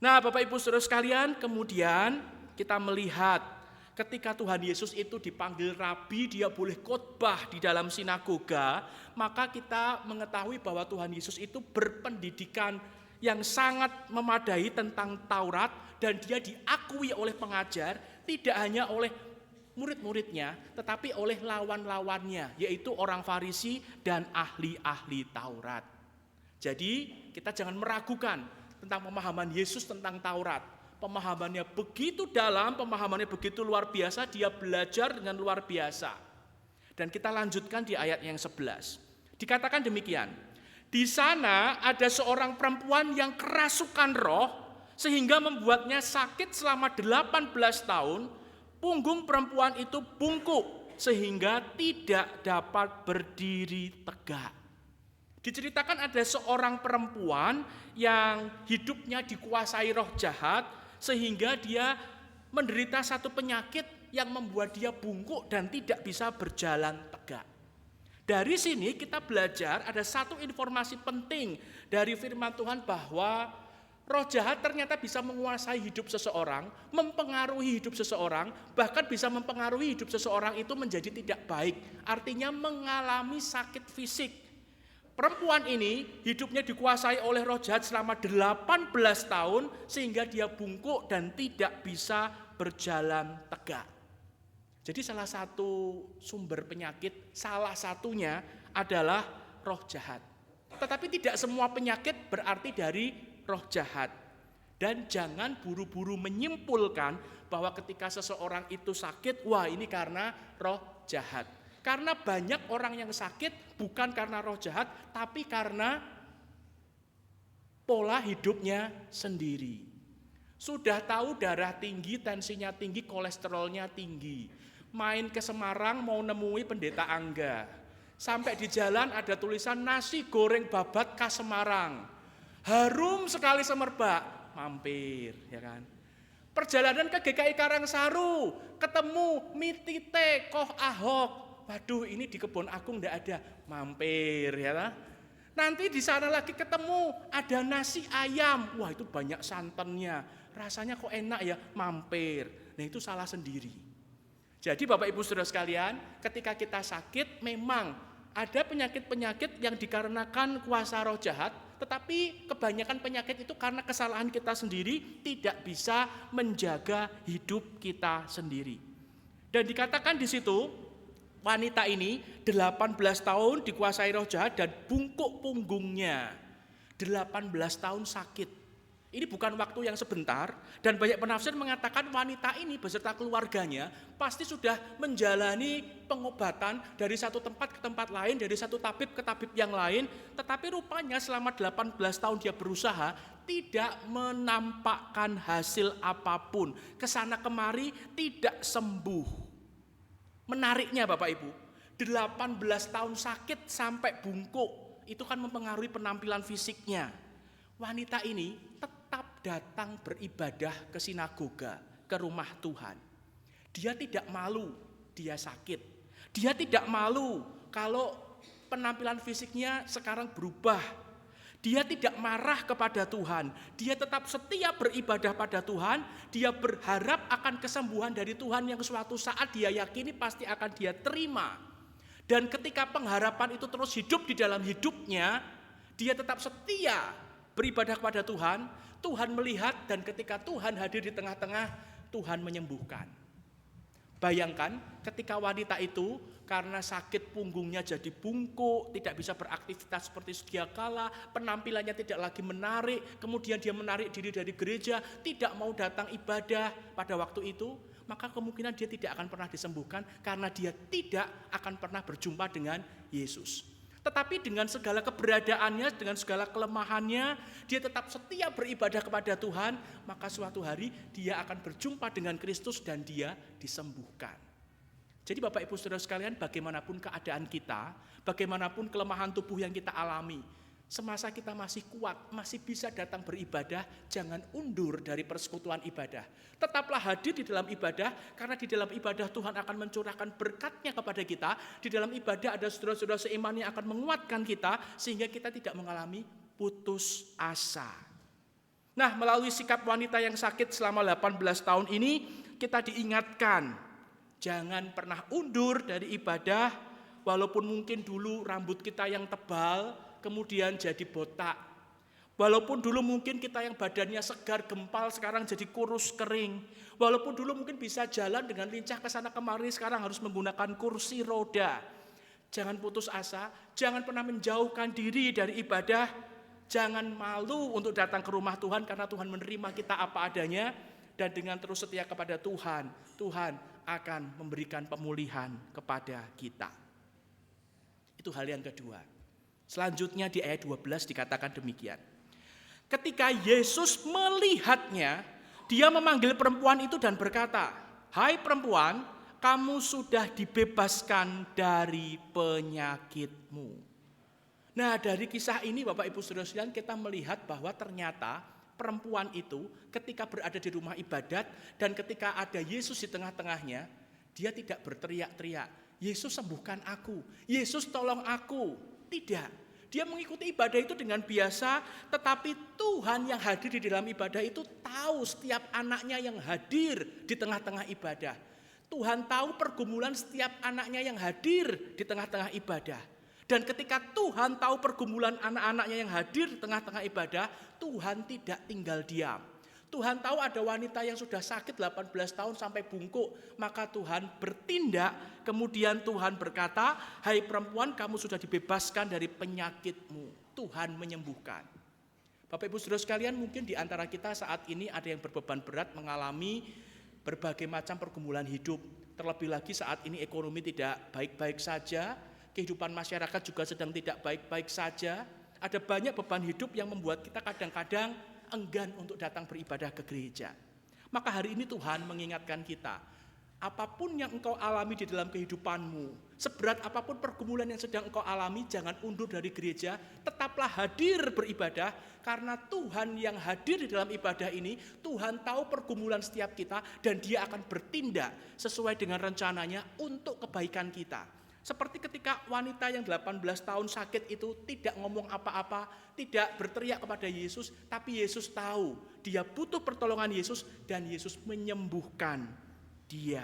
Nah, Bapak Ibu Saudara sekalian, kemudian kita melihat ketika Tuhan Yesus itu dipanggil rabi, dia boleh khotbah di dalam sinagoga, maka kita mengetahui bahwa Tuhan Yesus itu berpendidikan yang sangat memadai tentang Taurat, dan dia diakui oleh pengajar tidak hanya oleh murid-muridnya tetapi oleh lawan-lawannya, yaitu orang Farisi dan ahli-ahli Taurat. Jadi kita jangan meragukan tentang pemahaman Yesus tentang Taurat. Pemahamannya begitu dalam, pemahamannya begitu luar biasa, dia belajar dengan luar biasa. Dan kita lanjutkan di ayat yang 11. Dikatakan demikian, di sana ada seorang perempuan yang kerasukan roh sehingga membuatnya sakit selama 18 tahun. Punggung perempuan itu bungkuk sehingga tidak dapat berdiri tegak. Diceritakan ada seorang perempuan yang hidupnya dikuasai roh jahat sehingga dia menderita satu penyakit yang membuat dia bungkuk dan tidak bisa berjalan tegak. Dari sini kita belajar ada satu informasi penting dari firman Tuhan bahwa roh jahat ternyata bisa menguasai hidup seseorang, mempengaruhi hidup seseorang, bahkan bisa mempengaruhi hidup seseorang itu menjadi tidak baik. Artinya mengalami sakit fisik. Perempuan ini hidupnya dikuasai oleh roh jahat selama 18 tahun sehingga dia bungkuk dan tidak bisa berjalan tegak. Jadi salah satu sumber penyakit, salah satunya adalah roh jahat. Tetapi tidak semua penyakit berarti dari roh jahat. Dan jangan buru-buru menyimpulkan bahwa ketika seseorang itu sakit, wah ini karena roh jahat. Karena banyak orang yang sakit bukan karena roh jahat, tapi karena pola hidupnya sendiri. Sudah tahu darah tinggi, tensinya tinggi, kolesterolnya tinggi. Main ke Semarang mau nemui pendeta Angga. Sampai di jalan ada tulisan nasi goreng babat khas Semarang. Harum sekali semerbak, mampir, ya kan. Perjalanan ke GKI Karangsaru, ketemu Mitite, Koh Ahok. Waduh, ini di Kebon Agung enggak ada, mampir, ya kan. Nanti di sana lagi ketemu ada nasi ayam, wah itu banyak santannya, rasanya kok enak ya, mampir. Nah itu salah sendiri. Jadi Bapak Ibu Saudara sekalian, ketika kita sakit memang ada penyakit-penyakit yang dikarenakan kuasa roh jahat, tetapi kebanyakan penyakit itu karena kesalahan kita sendiri, tidak bisa menjaga hidup kita sendiri. Dan dikatakan di situ, wanita ini 18 tahun dikuasai roh jahat dan bungkuk punggungnya. 18 tahun sakit. Ini bukan waktu yang sebentar, dan banyak penafsir mengatakan wanita ini beserta keluarganya pasti sudah menjalani pengobatan dari satu tempat ke tempat lain, dari satu tabib ke tabib yang lain, tetapi rupanya selama 18 tahun dia berusaha tidak menampakkan hasil apapun. Kesana kemari tidak sembuh. Menariknya Bapak Ibu, 18 tahun sakit sampai bungkuk, itu kan mempengaruhi penampilan fisiknya. Wanita ini tetap datang beribadah ke sinagoga, ke rumah Tuhan. Dia tidak malu, dia sakit. Dia tidak malu kalau penampilan fisiknya sekarang berubah. Dia tidak marah kepada Tuhan. Dia tetap setia beribadah pada Tuhan. Dia berharap akan kesembuhan dari Tuhan yang suatu saat dia yakini pasti akan dia terima. Dan ketika pengharapan itu terus hidup di dalam hidupnya, dia tetap setia beribadah kepada Tuhan, Tuhan melihat dan ketika Tuhan hadir di tengah-tengah, Tuhan menyembuhkan. Bayangkan ketika wanita itu karena sakit punggungnya jadi bungkuk, tidak bisa beraktivitas seperti sedia kala, penampilannya tidak lagi menarik, kemudian dia menarik diri dari gereja, tidak mau datang ibadah pada waktu itu, maka kemungkinan dia tidak akan pernah disembuhkan karena dia tidak akan pernah berjumpa dengan Yesus. Tetapi dengan segala keberadaannya, dengan segala kelemahannya, dia tetap setia beribadah kepada Tuhan, maka suatu hari dia akan berjumpa dengan Kristus dan dia disembuhkan. Jadi Bapak Ibu Saudara sekalian, bagaimanapun keadaan kita, bagaimanapun kelemahan tubuh yang kita alami, semasa kita masih kuat, masih bisa datang beribadah, jangan undur dari persekutuan ibadah. Tetaplah hadir di dalam ibadah, karena di dalam ibadah Tuhan akan mencurahkan berkat-Nya kepada kita. Di dalam ibadah ada saudara-saudara seiman yang akan menguatkan kita, sehingga kita tidak mengalami putus asa. Nah, melalui sikap wanita yang sakit selama 18 tahun ini, kita diingatkan, jangan pernah undur dari ibadah, walaupun mungkin dulu rambut kita yang tebal, kemudian jadi botak. Walaupun dulu mungkin kita yang badannya segar, gempal, sekarang jadi kurus, kering. Walaupun dulu mungkin bisa jalan dengan lincah ke sana kemari, sekarang harus menggunakan kursi roda. Jangan putus asa, jangan pernah menjauhkan diri dari ibadah. Jangan malu untuk datang ke rumah Tuhan karena Tuhan menerima kita apa adanya. Dan dengan terus setia kepada Tuhan, Tuhan akan memberikan pemulihan kepada kita. Itu hal yang kedua. Selanjutnya di ayat 12 dikatakan demikian. Ketika Yesus melihatnya, dia memanggil perempuan itu dan berkata, "Hai perempuan, kamu sudah dibebaskan dari penyakitmu." Nah, dari kisah ini Bapak Ibu Saudara sekalian, kita melihat bahwa ternyata perempuan itu ketika berada di rumah ibadat dan ketika ada Yesus di tengah-tengahnya, dia tidak berteriak-teriak, "Yesus sembuhkan aku, Yesus tolong aku." Tidak. Dia mengikuti ibadah itu dengan biasa, tetapi Tuhan yang hadir di dalam ibadah itu tahu setiap anaknya yang hadir di tengah-tengah ibadah. Tuhan tahu pergumulan setiap anaknya yang hadir di tengah-tengah ibadah. Dan ketika Tuhan tahu pergumulan anak-anaknya yang hadir di tengah-tengah ibadah, Tuhan tidak tinggal diam. Tuhan tahu ada wanita yang sudah sakit 18 tahun sampai bungkuk, maka Tuhan bertindak, kemudian Tuhan berkata, "Hai perempuan, kamu sudah dibebaskan dari penyakitmu." Tuhan menyembuhkan. Bapak Ibu Saudara sekalian, mungkin di antara kita saat ini ada yang berbeban berat mengalami berbagai macam pergumulan hidup. Terlebih lagi saat ini ekonomi tidak baik-baik saja, kehidupan masyarakat juga sedang tidak baik-baik saja. Ada banyak beban hidup yang membuat kita kadang-kadang enggan untuk datang beribadah ke gereja. Maka hari ini Tuhan mengingatkan kita, apapun yang engkau alami di dalam kehidupanmu, seberat apapun pergumulan yang sedang engkau alami, jangan undur dari gereja, tetaplah hadir beribadah, karena Tuhan yang hadir di dalam ibadah ini, Tuhan tahu pergumulan setiap kita dan Dia akan bertindak sesuai dengan rencananya untuk kebaikan kita. Seperti ketika wanita yang 18 tahun sakit itu tidak ngomong apa-apa, tidak berteriak kepada Yesus, tapi Yesus tahu dia butuh pertolongan Yesus dan Yesus menyembuhkan dia.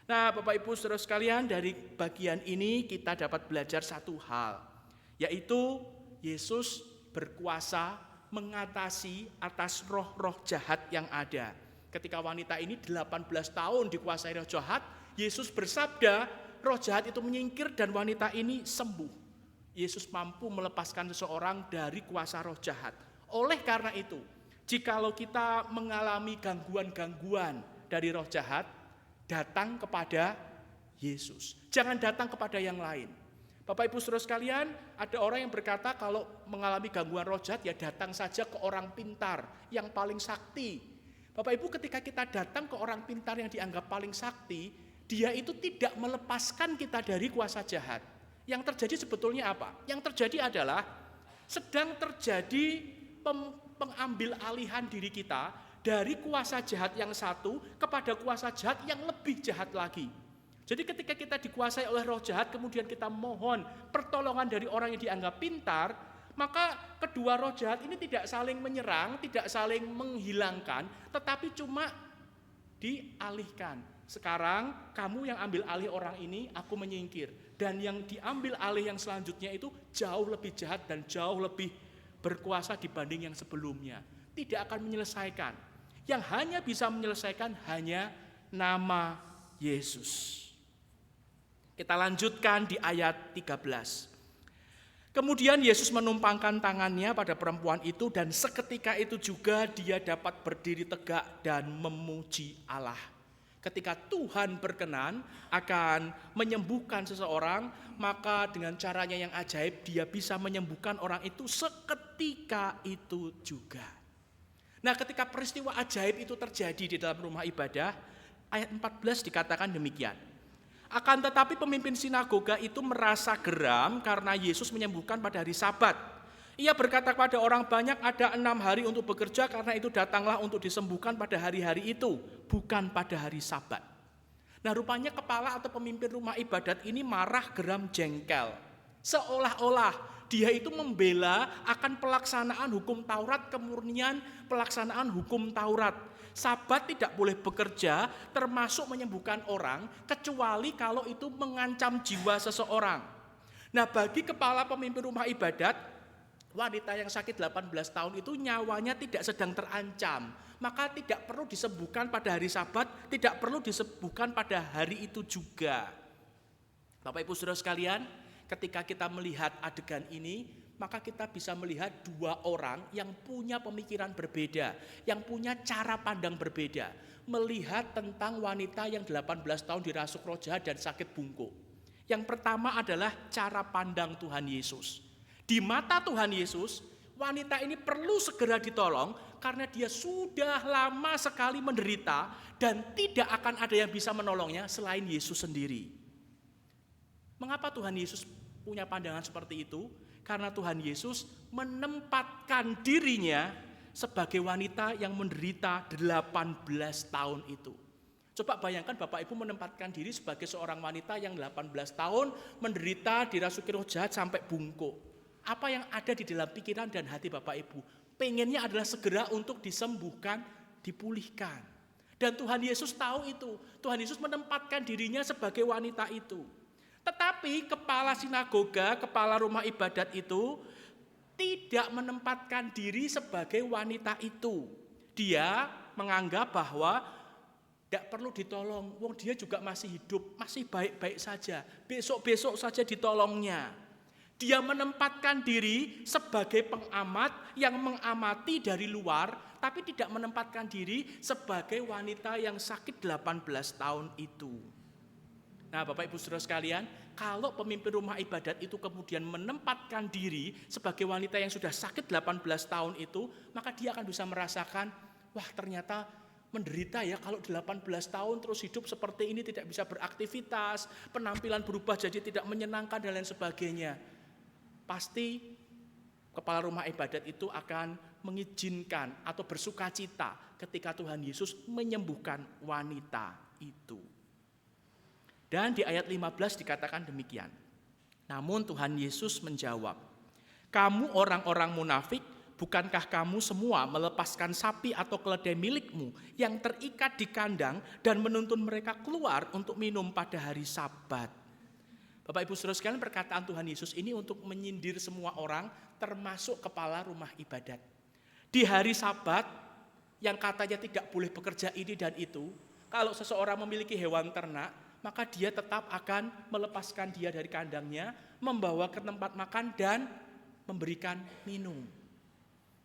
Nah, Bapak Ibu Saudara sekalian, dari bagian ini kita dapat belajar satu hal, yaitu Yesus berkuasa mengatasi atas roh-roh jahat yang ada. Ketika wanita ini 18 tahun dikuasai roh jahat, Yesus bersabda, roh jahat itu menyingkir dan wanita ini sembuh. Yesus mampu melepaskan seseorang dari kuasa roh jahat. Oleh karena itu, jikalau kita mengalami gangguan-gangguan dari roh jahat, datang kepada Yesus. Jangan datang kepada yang lain. Bapak Ibu Saudara sekalian, ada orang yang berkata kalau mengalami gangguan roh jahat ya datang saja ke orang pintar yang paling sakti. Bapak Ibu, ketika kita datang ke orang pintar yang dianggap paling sakti, dia itu tidak melepaskan kita dari kuasa jahat. Yang terjadi sebetulnya apa? Yang terjadi adalah sedang terjadi pengambil alihan diri kita dari kuasa jahat yang satu kepada kuasa jahat yang lebih jahat lagi. Jadi ketika kita dikuasai oleh roh jahat, kemudian kita mohon pertolongan dari orang yang dianggap pintar, maka kedua roh jahat ini tidak saling menyerang, tidak saling menghilangkan, tetapi cuma dialihkan. Sekarang kamu yang ambil alih orang ini, aku menyingkir. Dan yang diambil alih yang selanjutnya itu jauh lebih jahat dan jauh lebih berkuasa dibanding yang sebelumnya. Tidak akan menyelesaikan. Yang hanya bisa menyelesaikan hanya nama Yesus. Kita lanjutkan di ayat 13. Kemudian Yesus menumpangkan tangannya pada perempuan itu dan seketika itu juga dia dapat berdiri tegak dan memuji Allah. Ketika Tuhan berkenan akan menyembuhkan seseorang, maka dengan caranya yang ajaib dia bisa menyembuhkan orang itu seketika itu juga. Nah, ketika peristiwa ajaib itu terjadi di dalam rumah ibadah, ayat 14 dikatakan demikian. Akan tetapi pemimpin sinagoga itu merasa geram karena Yesus menyembuhkan pada hari Sabat. Ia berkata kepada orang banyak, ada 6 hari untuk bekerja, karena itu datanglah untuk disembuhkan pada hari-hari itu, bukan pada hari Sabat. Nah, rupanya kepala atau pemimpin rumah ibadat ini marah, geram, jengkel. Seolah-olah dia itu membela akan pelaksanaan hukum Taurat, kemurnian pelaksanaan hukum Taurat. Sabat tidak boleh bekerja, termasuk menyembuhkan orang, kecuali kalau itu mengancam jiwa seseorang. Nah, bagi kepala pemimpin rumah ibadat, wanita yang sakit 18 tahun itu nyawanya tidak sedang terancam, maka tidak perlu disembuhkan pada hari Sabat, tidak perlu disembuhkan pada hari itu juga. Bapak Ibu Saudara sekalian, ketika kita melihat adegan ini, maka kita bisa melihat 2 orang yang punya pemikiran berbeda, yang punya cara pandang berbeda, melihat tentang wanita yang 18 tahun dirasuk roh jahat dan sakit bungkuk. Yang pertama adalah cara pandang Tuhan Yesus. Di mata Tuhan Yesus, wanita ini perlu segera ditolong karena dia sudah lama sekali menderita dan tidak akan ada yang bisa menolongnya selain Yesus sendiri. Mengapa Tuhan Yesus punya pandangan seperti itu? Karena Tuhan Yesus menempatkan dirinya sebagai wanita yang menderita 18 tahun itu. Coba bayangkan Bapak Ibu menempatkan diri sebagai seorang wanita yang 18 tahun menderita dirasuki roh jahat sampai bungkuk. Apa yang ada di dalam pikiran dan hati Bapak Ibu? Pengennya adalah segera untuk disembuhkan, dipulihkan. Dan Tuhan Yesus tahu itu. Tuhan Yesus menempatkan dirinya sebagai wanita itu. Tetapi kepala sinagoga, kepala rumah ibadat itu tidak menempatkan diri sebagai wanita itu. Dia menganggap bahwa tidak perlu ditolong, wong dia juga masih hidup, masih baik-baik saja. Besok-besok saja ditolongnya. Dia menempatkan diri sebagai pengamat yang mengamati dari luar, tapi tidak menempatkan diri sebagai wanita yang sakit 18 tahun itu. Nah, Bapak Ibu Saudara sekalian, kalau pemimpin rumah ibadat itu kemudian menempatkan diri sebagai wanita yang sudah sakit 18 tahun itu, maka dia akan bisa merasakan, wah ternyata menderita ya kalau 18 tahun terus hidup seperti ini, tidak bisa beraktivitas, penampilan berubah jadi tidak menyenangkan dan lain sebagainya. Pasti kepala rumah ibadat itu akan mengizinkan atau bersukacita ketika Tuhan Yesus menyembuhkan wanita itu. Dan di ayat 15 dikatakan demikian. Namun Tuhan Yesus menjawab, kamu orang-orang munafik, bukankah kamu semua melepaskan sapi atau keledai milikmu yang terikat di kandang dan menuntun mereka keluar untuk minum pada hari Sabat? Bapak Ibu Saudara sekalian, perkataan Tuhan Yesus ini untuk menyindir semua orang, termasuk kepala rumah ibadat. Di hari Sabat yang katanya tidak boleh bekerja ini dan itu, kalau seseorang memiliki hewan ternak, maka dia tetap akan melepaskan dia dari kandangnya, membawa ke tempat makan dan memberikan minum.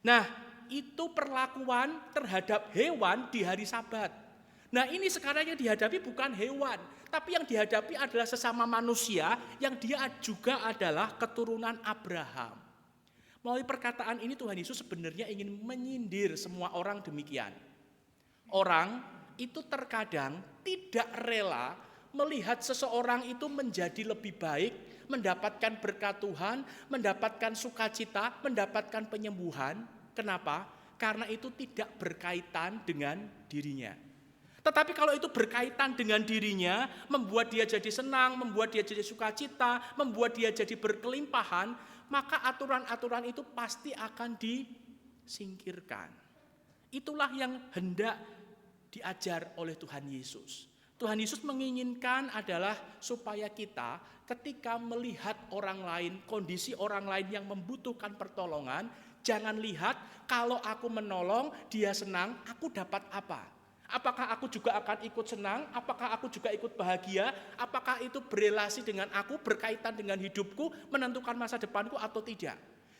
Nah, itu perlakuan terhadap hewan di hari Sabat. Nah, ini sekarang yang dihadapi bukan hewan, tapi yang dihadapi adalah sesama manusia yang dia juga adalah keturunan Abraham. Melalui perkataan ini Tuhan Yesus sebenarnya ingin menyindir semua orang demikian. Orang itu terkadang tidak rela melihat seseorang itu menjadi lebih baik, mendapatkan berkat Tuhan, mendapatkan sukacita, mendapatkan penyembuhan. Kenapa? Karena itu tidak berkaitan dengan dirinya. Tetapi kalau itu berkaitan dengan dirinya, membuat dia jadi senang, membuat dia jadi sukacita, membuat dia jadi berkelimpahan, maka aturan-aturan itu pasti akan disingkirkan. Itulah yang hendak diajar oleh Tuhan Yesus. Tuhan Yesus menginginkan adalah supaya kita ketika melihat orang lain, kondisi orang lain yang membutuhkan pertolongan, Jangan lihat kalau aku menolong, dia senang, aku dapat apa. Apakah aku juga akan ikut senang? Apakah aku juga ikut bahagia? Apakah itu berelasi dengan aku, berkaitan dengan hidupku, menentukan masa depanku atau tidak?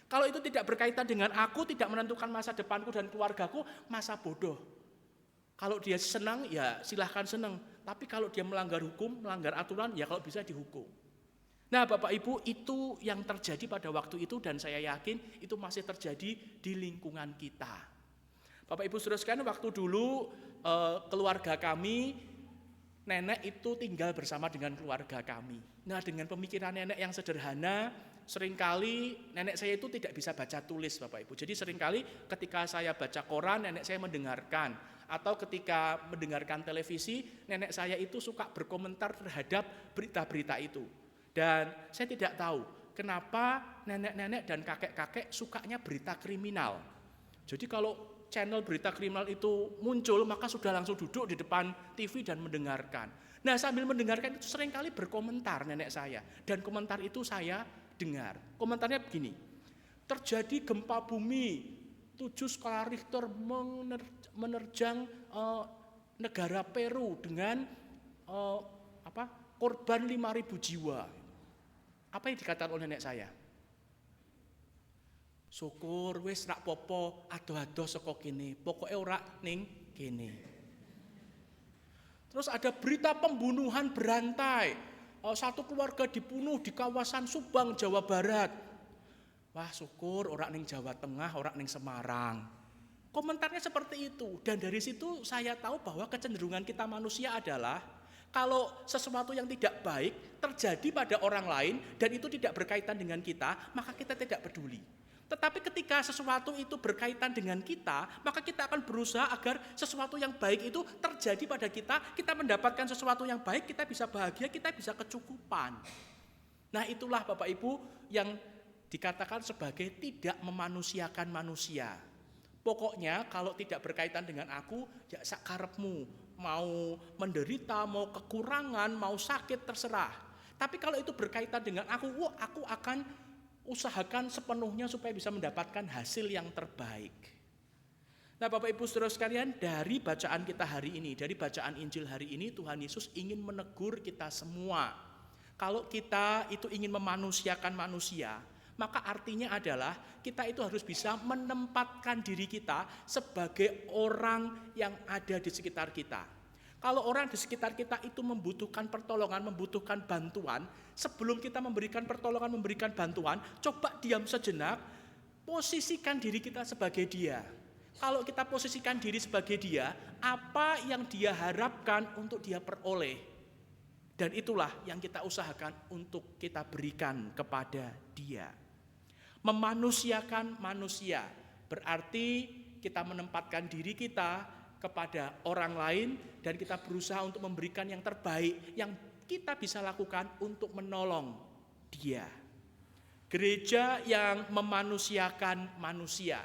Kalau itu tidak berkaitan dengan aku, tidak menentukan masa depanku dan keluargaku, masa bodoh. Kalau dia senang, ya silahkan senang. Tapi kalau dia melanggar hukum, melanggar aturan, ya kalau bisa dihukum. Nah Bapak Ibu, itu yang terjadi pada waktu itu dan saya yakin itu masih terjadi di lingkungan kita. Bapak Ibu saudara sekalian, waktu dulu keluarga kami, nenek itu tinggal bersama dengan keluarga kami. Nah dengan pemikiran nenek yang sederhana, seringkali nenek saya itu tidak bisa baca tulis Bapak Ibu. Jadi seringkali ketika saya baca koran, nenek saya mendengarkan. Atau ketika mendengarkan televisi, nenek saya itu suka berkomentar terhadap berita-berita itu. Dan saya tidak tahu kenapa nenek-nenek dan kakek-kakek sukanya berita kriminal. Jadi kalau channel berita kriminal itu muncul, maka sudah langsung duduk di depan TV dan mendengarkan. Nah sambil mendengarkan itu seringkali berkomentar nenek saya. Dan komentar itu saya dengar. Komentarnya begini, terjadi gempa bumi 7 skala Richter menerjang negara Peru dengan korban 5.000 jiwa. Apa yang dikatakan oleh nenek saya? Syukur wis rak popo ado-ado saka kene, pokoke ora ning kene. Terus ada berita pembunuhan berantai. Satu keluarga dibunuh di kawasan Subang, Jawa Barat. Wah, syukur ora ning Jawa Tengah, ora ning Semarang. Komentarnya seperti itu. Dan dari situ saya tahu bahwa kecenderungan kita manusia adalah kalau sesuatu yang tidak baik terjadi pada orang lain dan itu tidak berkaitan dengan kita, maka kita tidak peduli. Tetapi ketika sesuatu itu berkaitan dengan kita, maka kita akan berusaha agar sesuatu yang baik itu terjadi pada kita mendapatkan sesuatu yang baik, kita bisa bahagia, kita bisa kecukupan. Nah itulah Bapak Ibu yang dikatakan sebagai tidak memanusiakan manusia. Pokoknya kalau tidak berkaitan dengan aku, ya sakarepmu, mau menderita, mau kekurangan, mau sakit, terserah. Tapi kalau itu berkaitan dengan aku akan usahakan sepenuhnya supaya bisa mendapatkan hasil yang terbaik. Nah Bapak Ibu saudara sekalian, dari bacaan kita hari ini, dari bacaan Injil hari ini, Tuhan Yesus ingin menegur kita semua. Kalau kita itu ingin memanusiakan manusia, maka artinya adalah kita itu harus bisa menempatkan diri kita sebagai orang yang ada di sekitar kita. Kalau orang di sekitar kita itu membutuhkan pertolongan, membutuhkan bantuan, sebelum kita memberikan pertolongan, memberikan bantuan, coba diam sejenak, posisikan diri kita sebagai dia. Kalau kita posisikan diri sebagai dia, apa yang dia harapkan untuk dia peroleh? Dan itulah yang kita usahakan untuk kita berikan kepada dia. Memanusiakan manusia, berarti kita menempatkan diri kita kepada orang lain dan kita berusaha untuk memberikan yang terbaik yang kita bisa lakukan untuk menolong dia. Gereja yang memanusiakan manusia,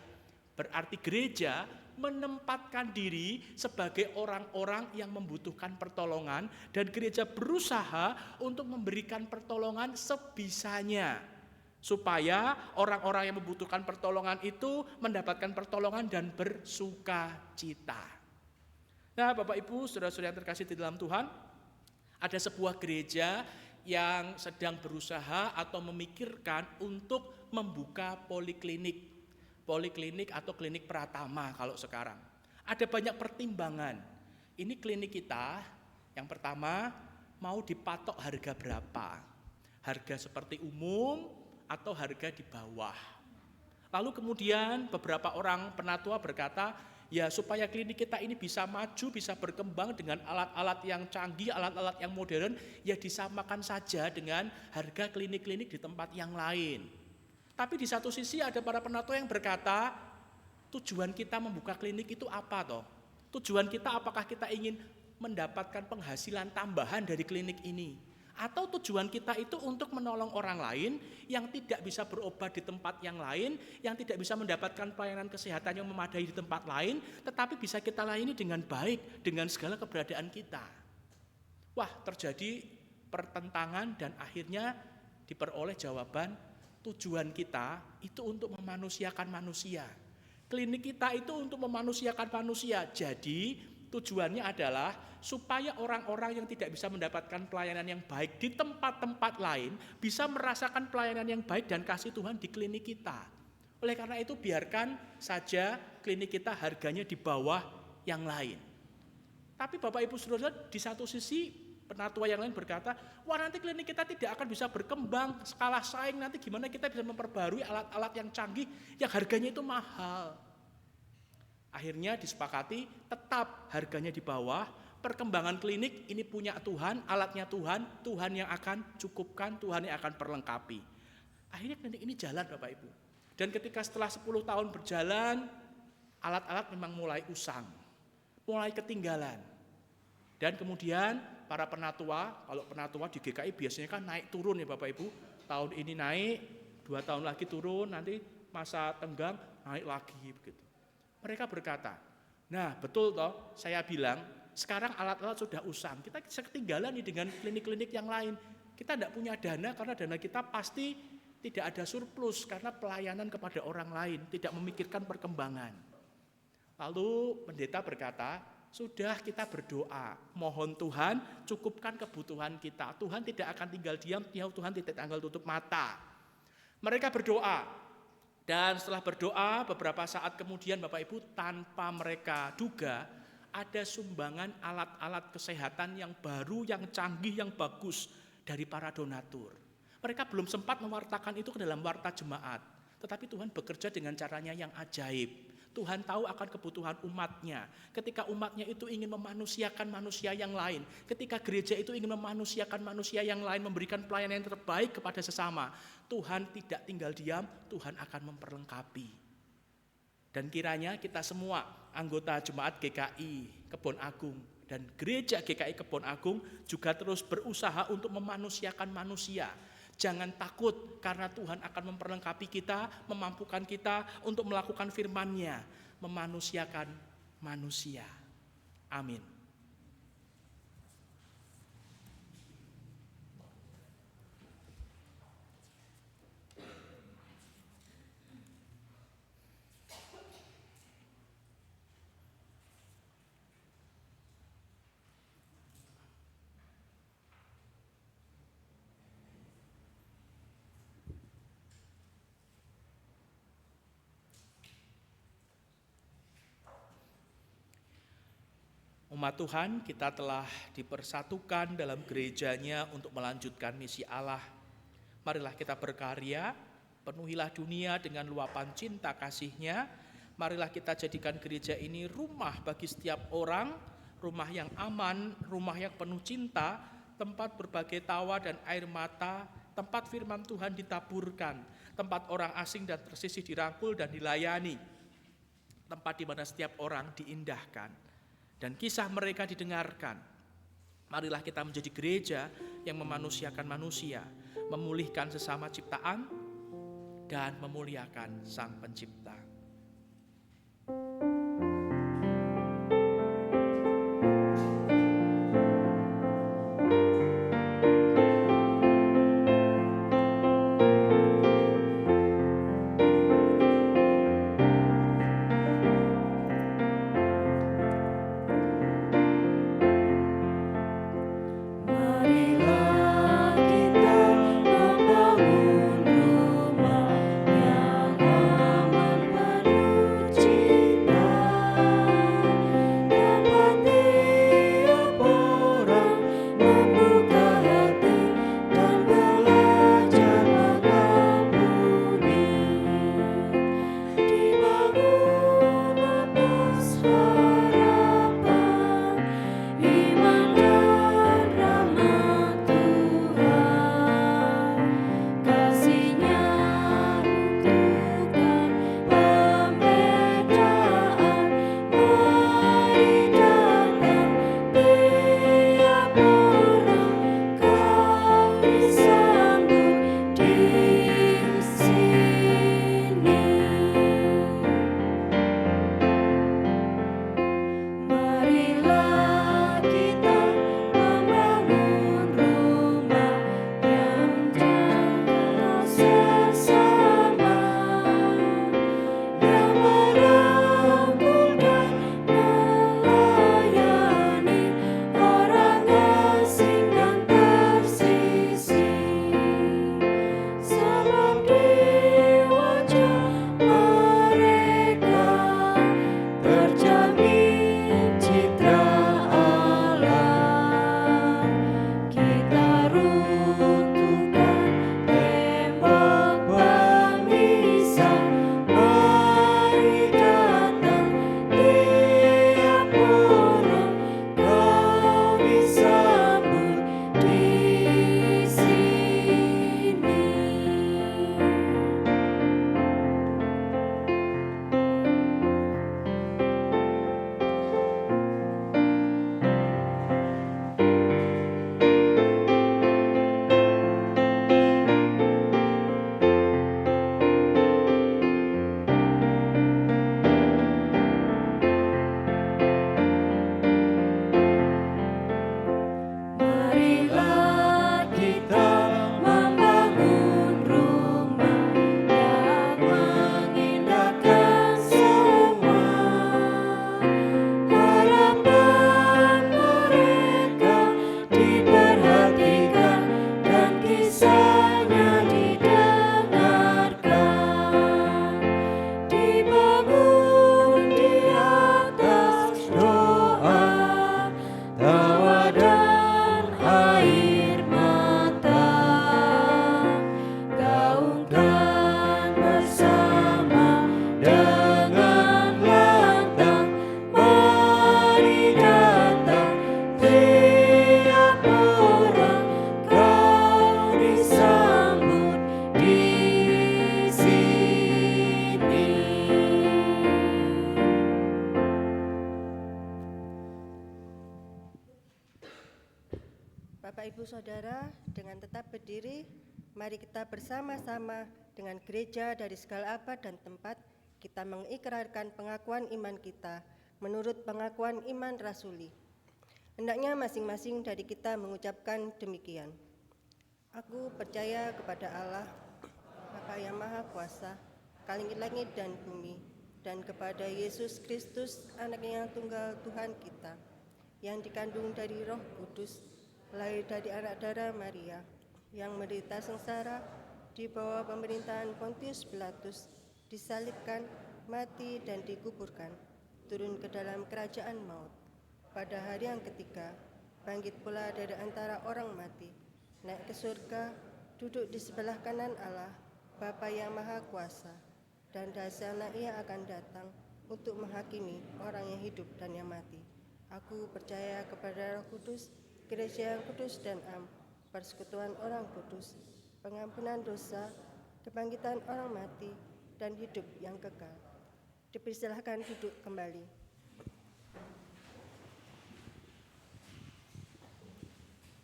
berarti gereja menempatkan diri sebagai orang-orang yang membutuhkan pertolongan dan gereja berusaha untuk memberikan pertolongan sebisanya supaya orang-orang yang membutuhkan pertolongan itu mendapatkan pertolongan dan bersuka cita. Nah Bapak Ibu, saudara-saudara yang terkasih di dalam Tuhan, ada sebuah gereja yang sedang berusaha atau memikirkan untuk membuka poliklinik atau klinik pratama kalau sekarang. Ada banyak pertimbangan. Ini klinik kita, yang pertama mau dipatok harga berapa? Harga seperti umum atau harga di bawah. Lalu kemudian beberapa orang penatua berkata, ya supaya klinik kita ini bisa maju, bisa berkembang dengan alat-alat yang canggih, alat-alat yang modern, ya disamakan saja dengan harga klinik-klinik di tempat yang lain. Tapi di satu sisi ada para penatua yang berkata, tujuan kita membuka klinik itu apa toh? Tujuan kita apakah kita ingin mendapatkan penghasilan tambahan dari klinik ini? Atau tujuan kita itu untuk menolong orang lain yang tidak bisa berobat di tempat yang lain, yang tidak bisa mendapatkan pelayanan kesehatan yang memadai di tempat lain, tetapi bisa kita layani dengan baik, dengan segala keberadaan kita. Wah, terjadi pertentangan dan akhirnya diperoleh jawaban, Tujuan kita itu untuk memanusiakan manusia. Klinik kita itu untuk memanusiakan manusia. Jadi tujuannya adalah supaya orang-orang yang tidak bisa mendapatkan pelayanan yang baik di tempat-tempat lain bisa merasakan pelayanan yang baik dan kasih Tuhan di klinik kita. Oleh karena itu biarkan saja klinik kita harganya di bawah yang lain. Tapi Bapak Ibu Saudara, di satu sisi penatua yang lain berkata, wah nanti klinik kita tidak akan bisa berkembang, skala saing, nanti gimana kita bisa memperbarui alat-alat yang canggih yang harganya itu mahal. Akhirnya disepakati tetap harganya di bawah, perkembangan klinik ini punya Tuhan, alatnya Tuhan, Tuhan yang akan cukupkan, Tuhan yang akan perlengkapi. Akhirnya klinik ini jalan Bapak Ibu. Dan ketika setelah 10 tahun berjalan, alat-alat memang mulai usang, mulai ketinggalan. Dan kemudian para penatua, kalau penatua di GKI biasanya kan naik turun ya Bapak Ibu. Tahun ini naik, 2 tahun lagi turun, nanti masa tenggang naik lagi begitu. Mereka berkata, nah betul toh saya bilang sekarang alat-alat sudah usang. Kita ketinggalan nih dengan klinik-klinik yang lain. Kita tidak punya dana karena dana kita pasti tidak ada surplus karena pelayanan kepada orang lain, tidak memikirkan perkembangan. Lalu pendeta berkata, sudah kita berdoa, mohon Tuhan cukupkan kebutuhan kita. Tuhan tidak akan tinggal diam, Tuhan tidak tinggal tutup mata. Mereka berdoa, dan setelah berdoa beberapa saat kemudian Bapak Ibu tanpa mereka duga ada sumbangan alat-alat kesehatan yang baru, yang canggih, yang bagus dari para donatur. Mereka belum sempat mewartakan itu ke dalam warta jemaat, tetapi Tuhan bekerja dengan caranya yang ajaib. Tuhan tahu akan kebutuhan umatnya. Ketika umatnya itu ingin memanusiakan manusia yang lain, ketika gereja itu ingin memanusiakan manusia yang lain, memberikan pelayanan yang terbaik kepada sesama, Tuhan tidak tinggal diam, Tuhan akan memperlengkapi. Dan kiranya kita semua anggota jemaat GKI Kebon Agung dan gereja GKI Kebon Agung juga terus berusaha untuk memanusiakan manusia. Jangan takut karena Tuhan akan memperlengkapi kita, memampukan kita untuk melakukan firman-Nya, memanusiakan manusia. Amin. Umat Tuhan, kita telah dipersatukan dalam gerejanya untuk melanjutkan misi Allah. Marilah kita berkarya, penuhilah dunia dengan luapan cinta kasih-Nya. Marilah kita jadikan gereja ini rumah bagi setiap orang, rumah yang aman, rumah yang penuh cinta, tempat berbagai tawa dan air mata, tempat firman Tuhan ditaburkan, tempat orang asing dan tersisih dirangkul dan dilayani, tempat di mana setiap orang diindahkan dan kisah mereka didengarkan. Marilah kita menjadi gereja yang memanusiakan manusia, memulihkan sesama ciptaan, dan memuliakan Sang Pencipta. Marilah kita membangun rumah yang aman. saudara, dengan tetap berdiri, mari kita bersama-sama dengan gereja dari segala abad dan tempat, kita mengikrarkan pengakuan iman kita menurut pengakuan iman rasuli. Hendaknya masing-masing dari kita mengucapkan demikian. Aku percaya kepada Allah, Bapa yang Maha Kuasa, langit dan bumi, dan kepada Yesus Kristus, Anaknya yang tunggal Tuhan kita, yang dikandung dari Roh Kudus, lahir dari anak darah Maria, yang menderita sengsara di bawah pemerintahan Pontius Pilatus, disalibkan, mati dan dikuburkan, turun ke dalam kerajaan maut. Pada hari yang ketiga, bangkit pula dari antara orang mati, naik ke surga, duduk di sebelah kanan Allah, Bapa yang Maha Kuasa, dan dari sana Ia akan datang untuk menghakimi orang yang hidup dan yang mati. Aku percaya kepada Roh Kudus, Gereja yang kudus dan am, persekutuan orang kudus, pengampunan dosa, kebangkitan orang mati, dan hidup yang kekal. Dipersilahkan duduk kembali.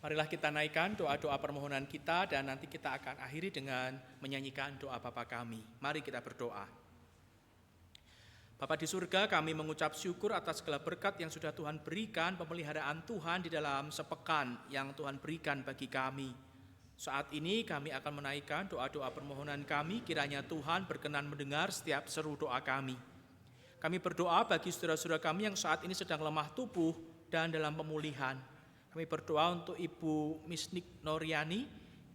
Marilah kita naikkan doa-doa permohonan kita dan nanti kita akan akhiri dengan menyanyikan doa Bapa kami. Mari kita berdoa. Bapa di surga, kami mengucap syukur atas segala berkat yang sudah Tuhan berikan, pemeliharaan Tuhan di dalam sepekan yang Tuhan berikan bagi kami. Saat ini kami akan menaikkan doa-doa permohonan kami, kiranya Tuhan berkenan mendengar setiap seru doa kami. Kami berdoa bagi saudara-saudara kami yang saat ini sedang lemah tubuh dan dalam pemulihan. Kami berdoa untuk Ibu Misnik Noriani,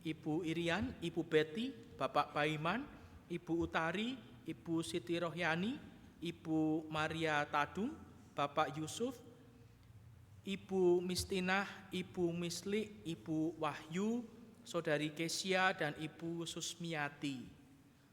Ibu Irian, Ibu Betty, Bapak Baiman, Ibu Utari, Ibu Siti Rohyani, Ibu Maria Tadung, Bapak Yusuf, Ibu Mistinah, Ibu Misli, Ibu Wahyu, Saudari Kesia, dan Ibu Susmiati.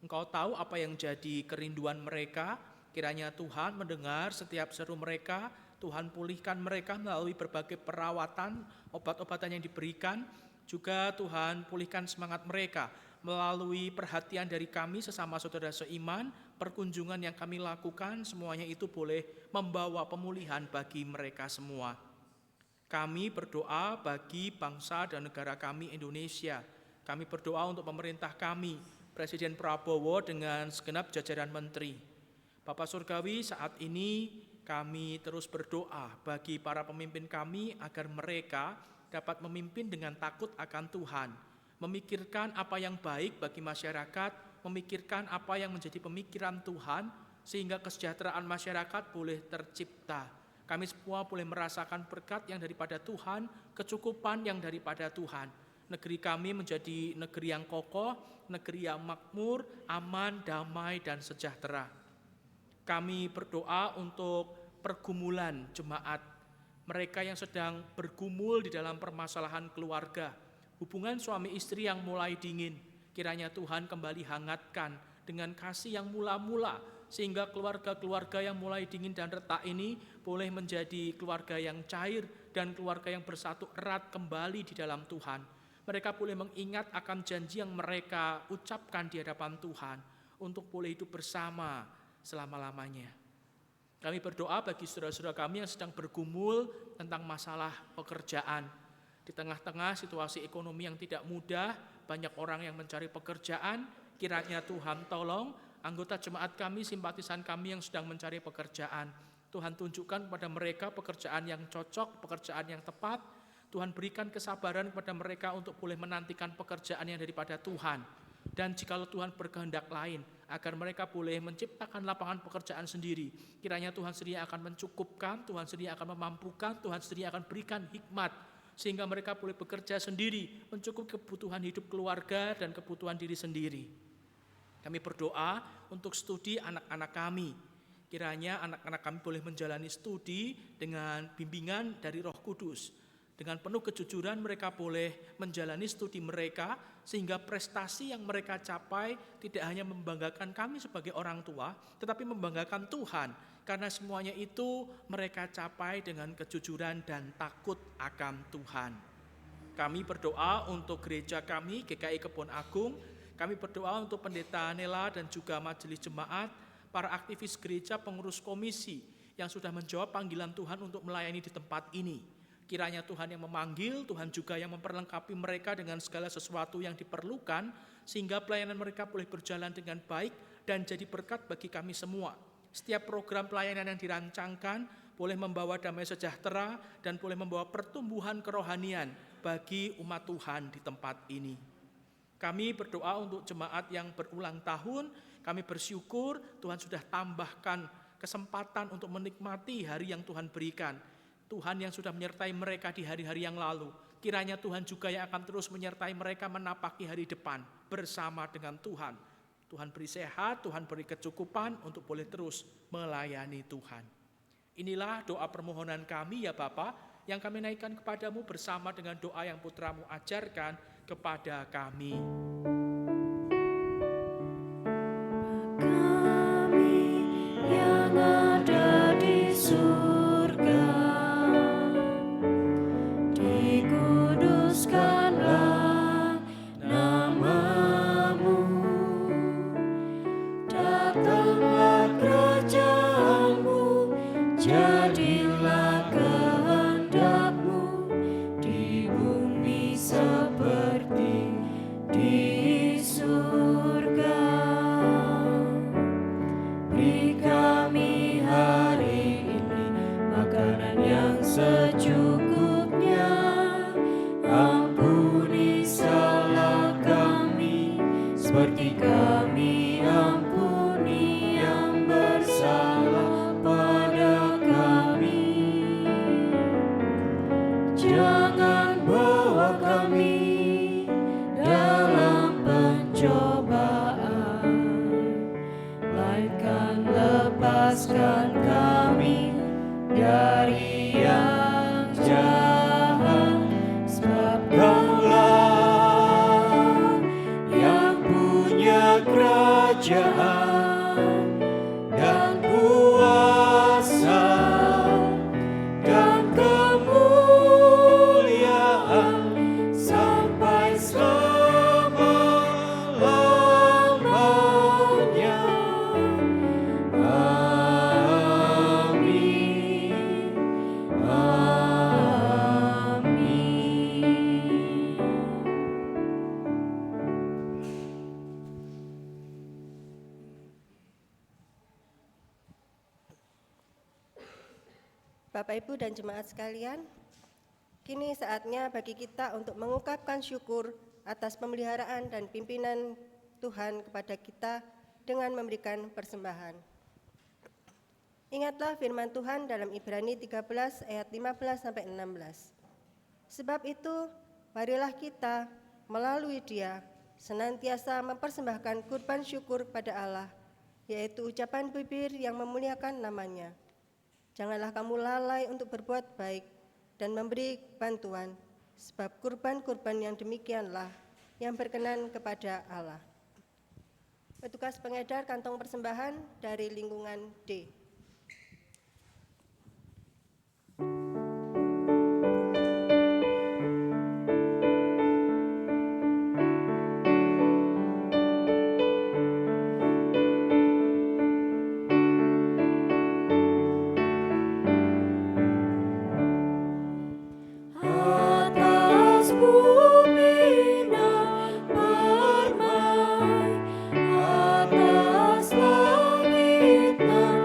Engkau tahu apa yang jadi kerinduan mereka, kiranya Tuhan mendengar setiap seru mereka, Tuhan pulihkan mereka melalui berbagai perawatan, obat-obatan yang diberikan, juga Tuhan pulihkan semangat mereka melalui perhatian dari kami sesama saudara seiman, perkunjungan yang kami lakukan, semuanya itu boleh membawa pemulihan bagi mereka semua. Kami berdoa bagi bangsa dan negara kami Indonesia. Kami berdoa untuk pemerintah kami, Presiden Prabowo dengan segenap jajaran menteri. Bapak Surgawi, saat ini kami terus berdoa bagi para pemimpin kami agar mereka dapat memimpin dengan takut akan Tuhan, memikirkan apa yang baik bagi masyarakat, memikirkan apa yang menjadi pemikiran Tuhan, sehingga kesejahteraan masyarakat boleh tercipta. Kami semua boleh merasakan berkat yang daripada Tuhan, kecukupan yang daripada Tuhan. Negeri kami menjadi negeri yang kokoh, negeri yang makmur, aman, damai, dan sejahtera. Kami berdoa untuk pergumulan jemaat, mereka yang sedang bergumul di dalam permasalahan keluarga, hubungan suami istri yang mulai dingin, kiranya Tuhan kembali hangatkan dengan kasih yang mula-mula, sehingga keluarga-keluarga yang mulai dingin dan retak ini boleh menjadi keluarga yang cair dan keluarga yang bersatu erat kembali di dalam Tuhan. Mereka boleh mengingat akan janji yang mereka ucapkan di hadapan Tuhan untuk boleh hidup bersama selama-lamanya. Kami berdoa bagi saudara-saudara kami yang sedang bergumul tentang masalah pekerjaan. Di tengah-tengah situasi ekonomi yang tidak mudah, banyak orang yang mencari pekerjaan, kiranya Tuhan tolong anggota jemaat kami, simpatisan kami yang sedang mencari pekerjaan. Tuhan tunjukkan kepada mereka pekerjaan yang cocok, pekerjaan yang tepat. Tuhan berikan kesabaran kepada mereka untuk boleh menantikan pekerjaan yang daripada Tuhan. Dan jikalau Tuhan berkehendak lain, agar mereka boleh menciptakan lapangan pekerjaan sendiri, kiranya Tuhan sendiri akan mencukupkan, Tuhan sendiri akan memampukan, Tuhan sendiri akan berikan hikmat, sehingga mereka boleh bekerja sendiri, mencukupi kebutuhan hidup keluarga dan kebutuhan diri sendiri. Kami berdoa untuk studi anak-anak kami. Kiranya anak-anak kami boleh menjalani studi dengan bimbingan dari Roh Kudus. Dengan penuh kejujuran mereka boleh menjalani studi mereka, sehingga prestasi yang mereka capai tidak hanya membanggakan kami sebagai orang tua, tetapi membanggakan Tuhan, karena semuanya itu mereka capai dengan kejujuran dan takut akan Tuhan. Kami berdoa untuk gereja kami, GKI Kebon Agung. Kami berdoa untuk Pendeta Nela dan juga majelis jemaat, para aktivis gereja, pengurus komisi yang sudah menjawab panggilan Tuhan untuk melayani di tempat ini. Kiranya Tuhan yang memanggil, Tuhan juga yang memperlengkapi mereka dengan segala sesuatu yang diperlukan, sehingga pelayanan mereka boleh berjalan dengan baik dan jadi berkat bagi kami semua. Setiap program pelayanan yang dirancangkan boleh membawa damai sejahtera dan boleh membawa pertumbuhan kerohanian bagi umat Tuhan di tempat ini. Kami berdoa untuk jemaat yang berulang tahun, kami bersyukur Tuhan sudah tambahkan kesempatan untuk menikmati hari yang Tuhan berikan. Tuhan yang sudah menyertai mereka di hari-hari yang lalu, kiranya Tuhan juga yang akan terus menyertai mereka menapaki hari depan bersama dengan Tuhan. Tuhan beri sehat, Tuhan beri kecukupan untuk boleh terus melayani Tuhan. Inilah doa permohonan kami ya Bapa, yang kami naikkan kepadamu bersama dengan doa yang putramu ajarkan kepada kami. Kami yang ada di surga, dikuduskanlah namamu, datanglah kerajaanmu, jadilah kehendakmu di bumi seperti di surga. Beri kami hari ini makanan yang secukupnya, ampuni salah kami seperti kami ampuni yang bersalah pada kami. Jangan bawa kami dalam pencobaan, melainkan lepaskan kami dari yang jahat. Sebab Kaulah yang punya kerajaan dan kuasa dan kemuliaan sampai selama-lamanya. Amin. Amin. Bapak, Ibu, dan jemaat sekalian, kini saatnya bagi kita untuk mengungkapkan syukur atas pemeliharaan dan pimpinan Tuhan kepada kita dengan memberikan persembahan. Ingatlah firman Tuhan dalam Ibrani 13 ayat 15-16. Sebab itu, marilah kita melalui Dia senantiasa mempersembahkan kurban syukur pada Allah, yaitu ucapan bibir yang memuliakan nama-Nya. Janganlah kamu lalai untuk berbuat baik dan memberi bantuan, sebab kurban-kurban yang demikianlah yang berkenan kepada Allah. Petugas pengedar kantong persembahan dari lingkungan D. Atas bumi nan permai, atas langit nan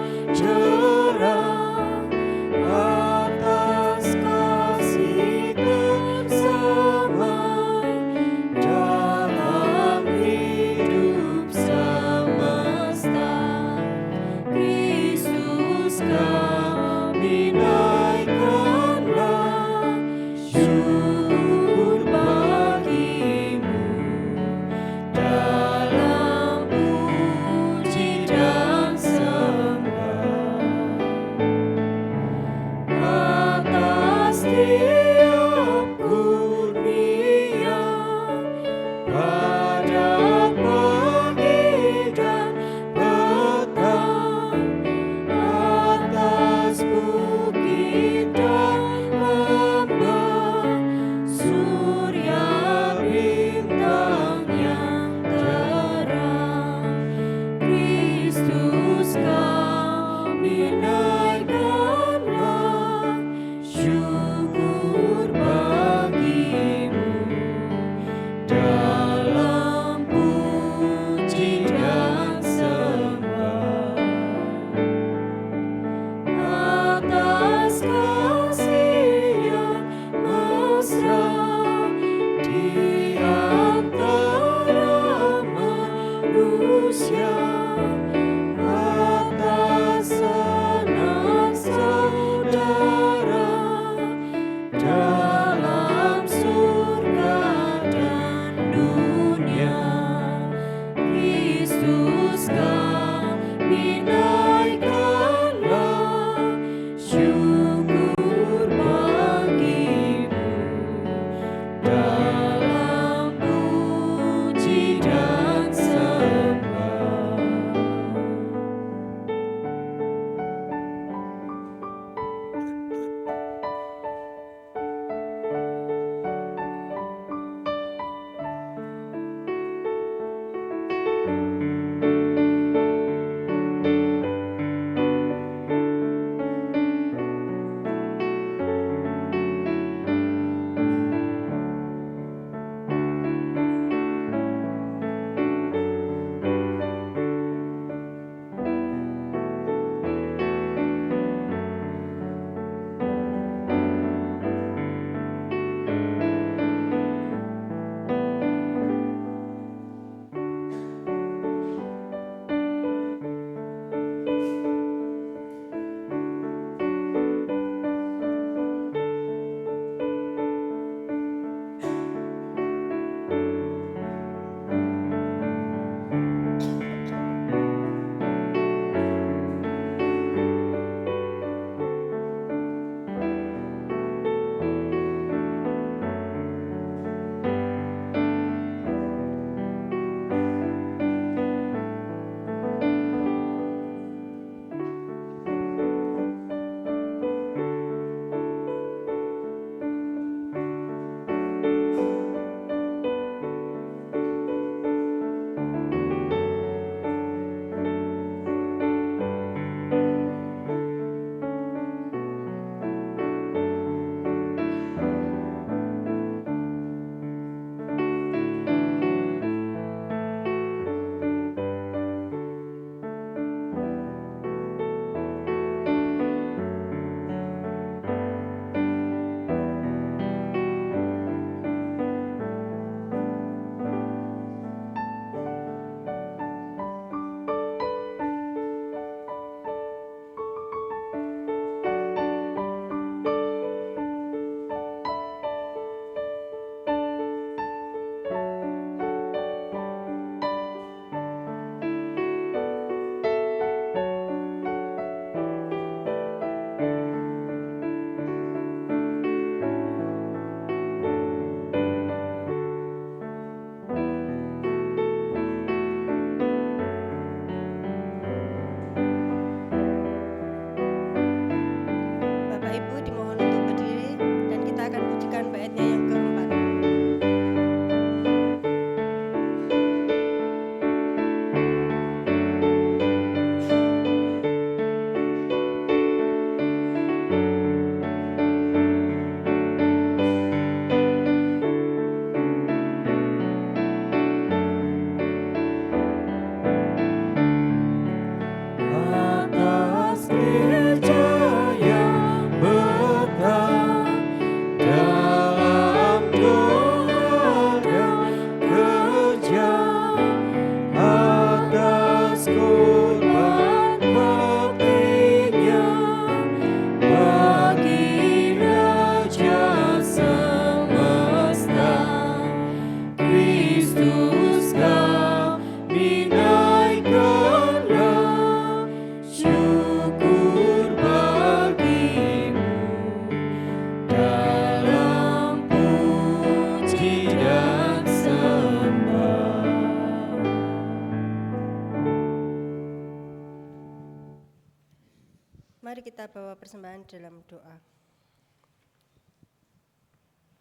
kita bawa persembahan dalam doa.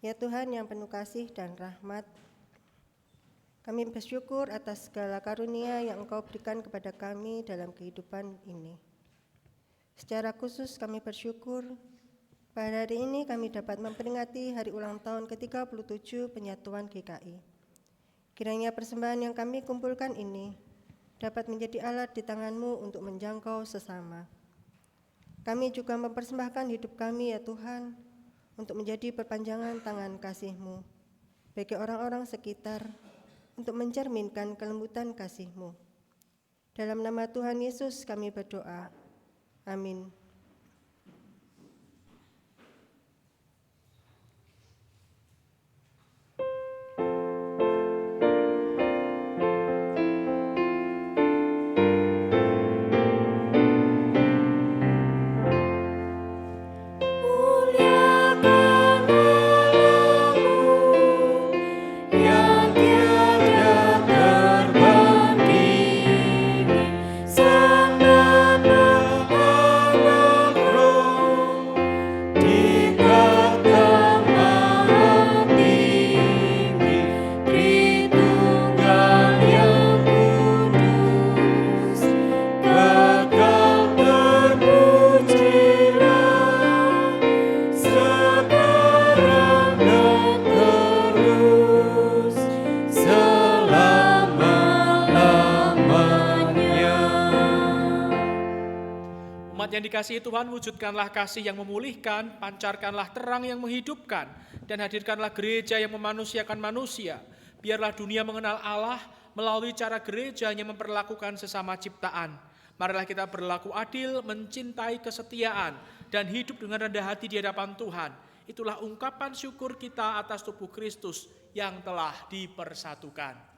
Ya Tuhan yang penuh kasih dan rahmat, kami bersyukur atas segala karunia yang Engkau berikan kepada kami dalam kehidupan ini. Secara khusus kami bersyukur pada hari ini kami dapat memperingati hari ulang tahun ke-37 penyatuan GKI. Kiranya persembahan yang kami kumpulkan ini dapat menjadi alat di tangan-Mu untuk menjangkau sesama. Kami juga mempersembahkan hidup kami ya Tuhan, untuk menjadi perpanjangan tangan kasih-Mu bagi orang-orang sekitar, untuk mencerminkan kelembutan kasih-Mu. Dalam nama Tuhan Yesus kami berdoa. Amin. Yang dikasihi Tuhan, wujudkanlah kasih yang memulihkan, pancarkanlah terang yang menghidupkan, dan hadirkanlah gereja yang memanusiakan manusia. Biarlah dunia mengenal Allah melalui cara gerejanya memperlakukan sesama ciptaan. Marilah kita berlaku adil, mencintai kesetiaan, dan hidup dengan rendah hati di hadapan Tuhan. Itulah ungkapan syukur kita atas tubuh Kristus yang telah dipersatukan.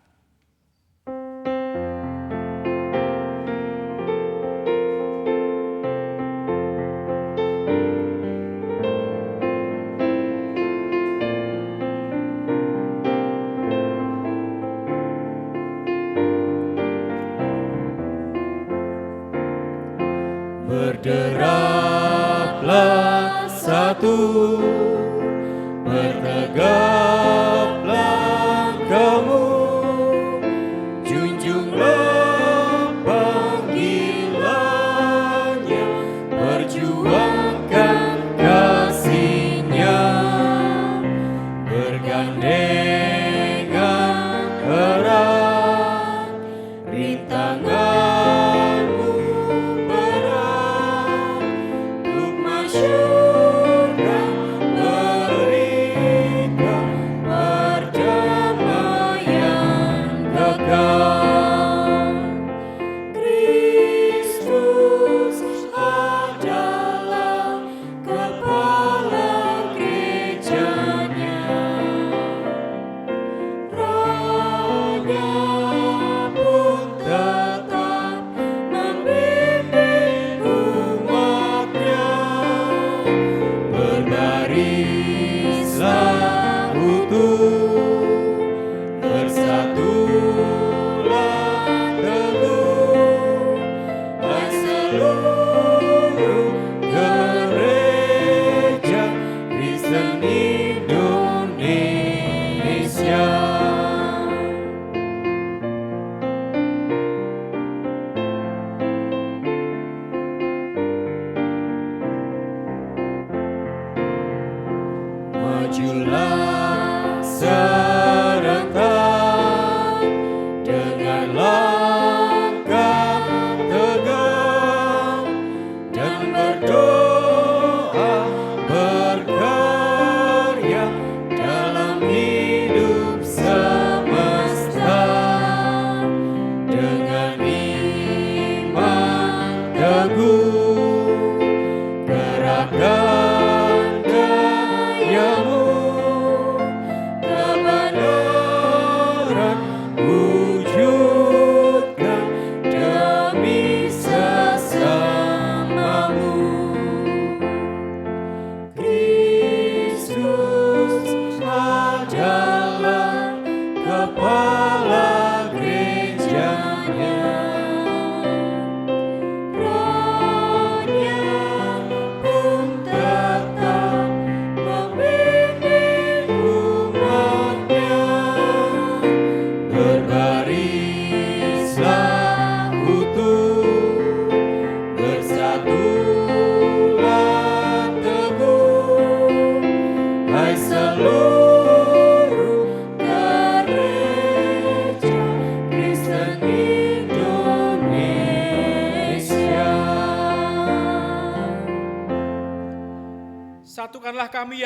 Berderaplah satu, bertegaplah kamu, junjunglah panggilannya, perjuangkan kasihnya, bergandengan erat, rintanganmu berat, untuk masyarakat berikan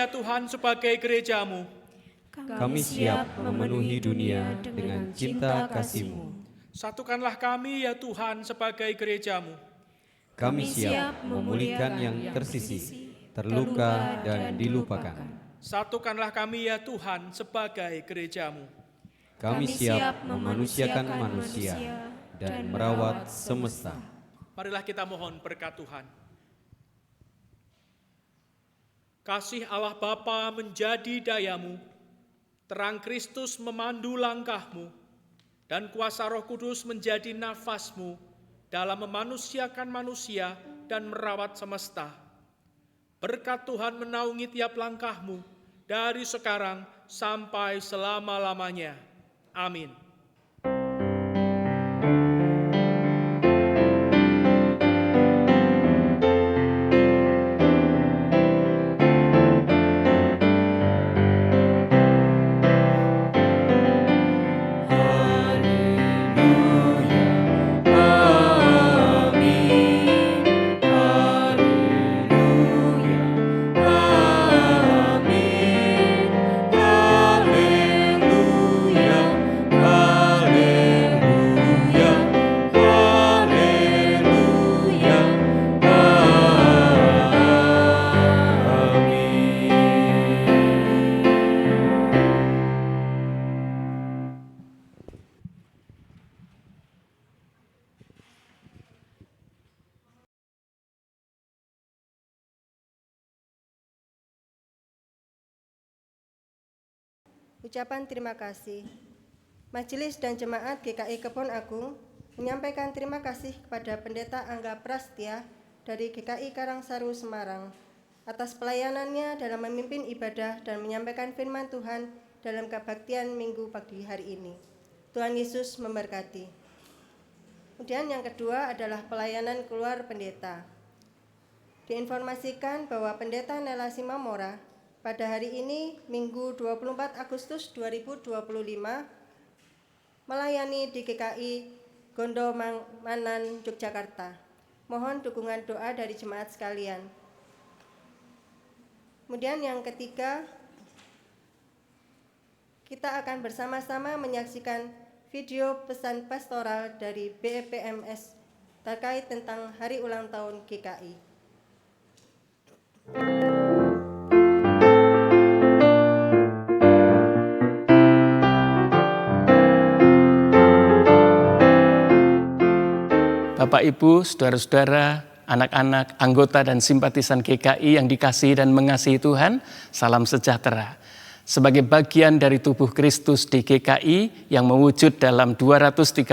ya Tuhan sebagai gereja-Mu. Kami siap memenuhi dunia dengan cinta kasih-Mu. Satukanlah kami ya Tuhan sebagai gereja-Mu. Kami siap memulihkan yang tersisih, terluka dan dilupakan. Satukanlah kami ya Tuhan sebagai gereja-Mu. Kami siap memanusiakan manusia dan merawat semesta. Marilah kita mohon berkat Tuhan. Kasih Allah Bapa menjadi dayamu, terang Kristus memandu langkahmu, dan kuasa Roh Kudus menjadi nafasmu dalam memanusiakan manusia dan merawat semesta. Berkat Tuhan menaungi tiap langkahmu dari sekarang sampai selama-lamanya. Amin. Ucapan terima kasih. Majelis dan Jemaat GKI Kebon Agung menyampaikan terima kasih kepada Pendeta Angga Prastia dari GKI Karangsaru Semarang atas pelayanannya dalam memimpin ibadah dan menyampaikan firman Tuhan dalam kebaktian Minggu pagi hari ini. Tuhan Yesus memberkati. Kemudian yang kedua adalah pelayanan keluar pendeta. Diinformasikan bahwa Pendeta Nela Simamora pada hari ini, Minggu 24 Agustus 2025, melayani di GKI Gondomanan, Yogyakarta. Mohon dukungan doa dari jemaat sekalian. Kemudian yang ketiga, kita akan bersama-sama menyaksikan video pesan pastoral dari BEPMS terkait tentang hari ulang tahun GKI. Bapak, Ibu, saudara-saudara, anak-anak, anggota dan simpatisan GKI yang dikasihi dan mengasihi Tuhan, salam sejahtera. Sebagai bagian dari tubuh Kristus di GKI yang mewujud dalam 235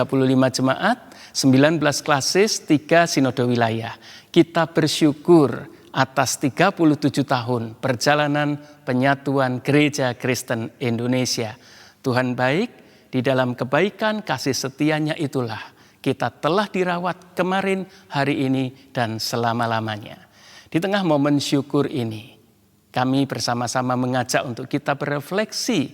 jemaat, 19 klasis, 3 sinode wilayah, kita bersyukur atas 37 tahun perjalanan penyatuan Gereja Kristen Indonesia. Tuhan baik, di dalam kebaikan kasih setianya itulah kita telah dirawat kemarin, hari ini, dan selama-lamanya. Di tengah momen syukur ini, kami bersama-sama mengajak untuk kita berefleksi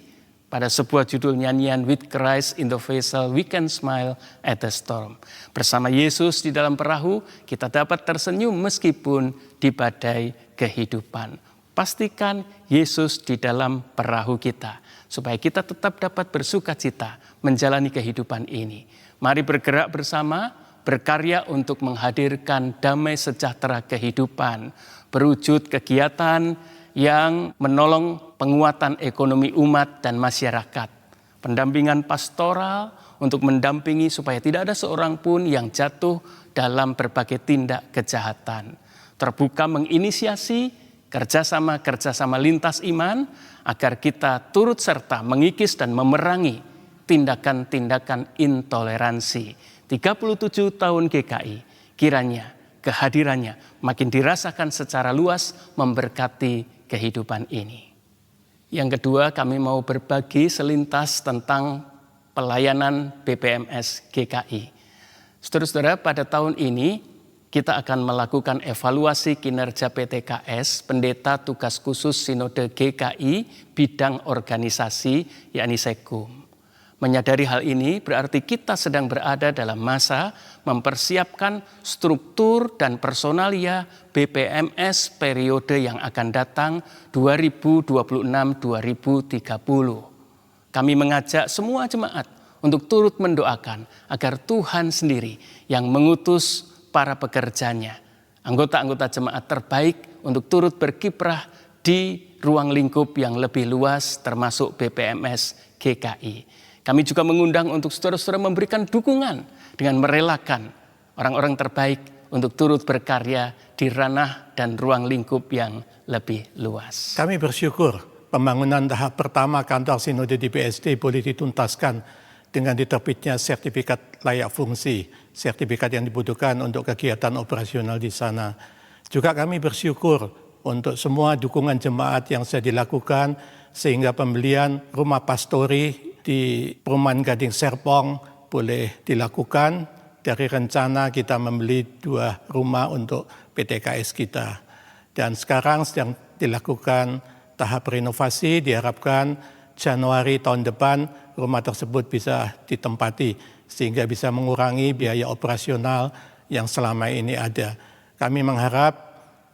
pada sebuah judul nyanyian With Christ in the Vessel, We Can Smile at the Storm. Bersama Yesus di dalam perahu, kita dapat tersenyum meskipun di badai kehidupan. Pastikan Yesus di dalam perahu kita, supaya kita tetap dapat bersukacita menjalani kehidupan ini. Mari bergerak bersama, berkarya untuk menghadirkan damai sejahtera kehidupan, berwujud kegiatan yang menolong penguatan ekonomi umat dan masyarakat, pendampingan pastoral untuk mendampingi supaya tidak ada seorang pun yang jatuh dalam berbagai tindak kejahatan, terbuka menginisiasi kerjasama lintas iman agar kita turut serta mengikis dan memerangi tindakan-tindakan intoleransi. 37 tahun GKI, kiranya kehadirannya makin dirasakan secara luas memberkati kehidupan ini. Yang kedua, kami mau berbagi selintas tentang pelayanan BPMS GKI. Saudara-saudara, pada tahun ini kita akan melakukan evaluasi kinerja PTKS, Pendeta Tugas Khusus Sinode GKI, bidang organisasi, yakni Sekum. Menyadari hal ini berarti kita sedang berada dalam masa mempersiapkan struktur dan personalia BPMS periode yang akan datang 2026-2030. Kami mengajak semua jemaat untuk turut mendoakan agar Tuhan sendiri yang mengutus para pekerjanya, anggota-anggota jemaat terbaik untuk turut berkiprah di ruang lingkup yang lebih luas termasuk BPMS GKI. Kami juga mengundang untuk saudara-saudara memberikan dukungan dengan merelakan orang-orang terbaik untuk turut berkarya di ranah dan ruang lingkup yang lebih luas. Kami bersyukur pembangunan tahap pertama kantor Sinode di BSD boleh dituntaskan dengan diterbitnya sertifikat layak fungsi, sertifikat yang dibutuhkan untuk kegiatan operasional di sana. Juga kami bersyukur untuk semua dukungan jemaat yang sudah dilakukan sehingga pembelian rumah pastori di Perumahan Gading Serpong boleh dilakukan. Dari rencana kita membeli 2 rumah untuk PTKS kita. Dan sekarang sedang dilakukan tahap renovasi, diharapkan Januari tahun depan rumah tersebut bisa ditempati sehingga bisa mengurangi biaya operasional yang selama ini ada. Kami mengharap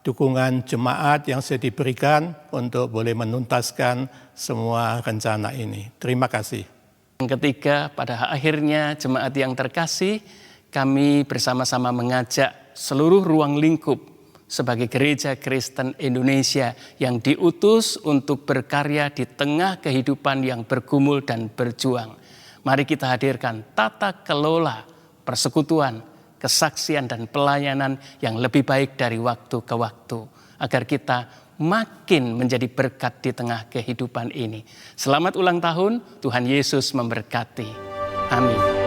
dukungan jemaat yang sudah diberikan untuk boleh menuntaskan semua rencana ini. Terima kasih. Yang ketiga, pada akhirnya jemaat yang terkasih, kami bersama-sama mengajak seluruh ruang lingkup sebagai Gereja Kristen Indonesia yang diutus untuk berkarya di tengah kehidupan yang bergumul dan berjuang. Mari kita hadirkan tata kelola persekutuan, kesaksian dan pelayanan yang lebih baik dari waktu ke waktu, agar kita makin menjadi berkat di tengah kehidupan ini. Selamat ulang tahun, Tuhan Yesus memberkati. Amin.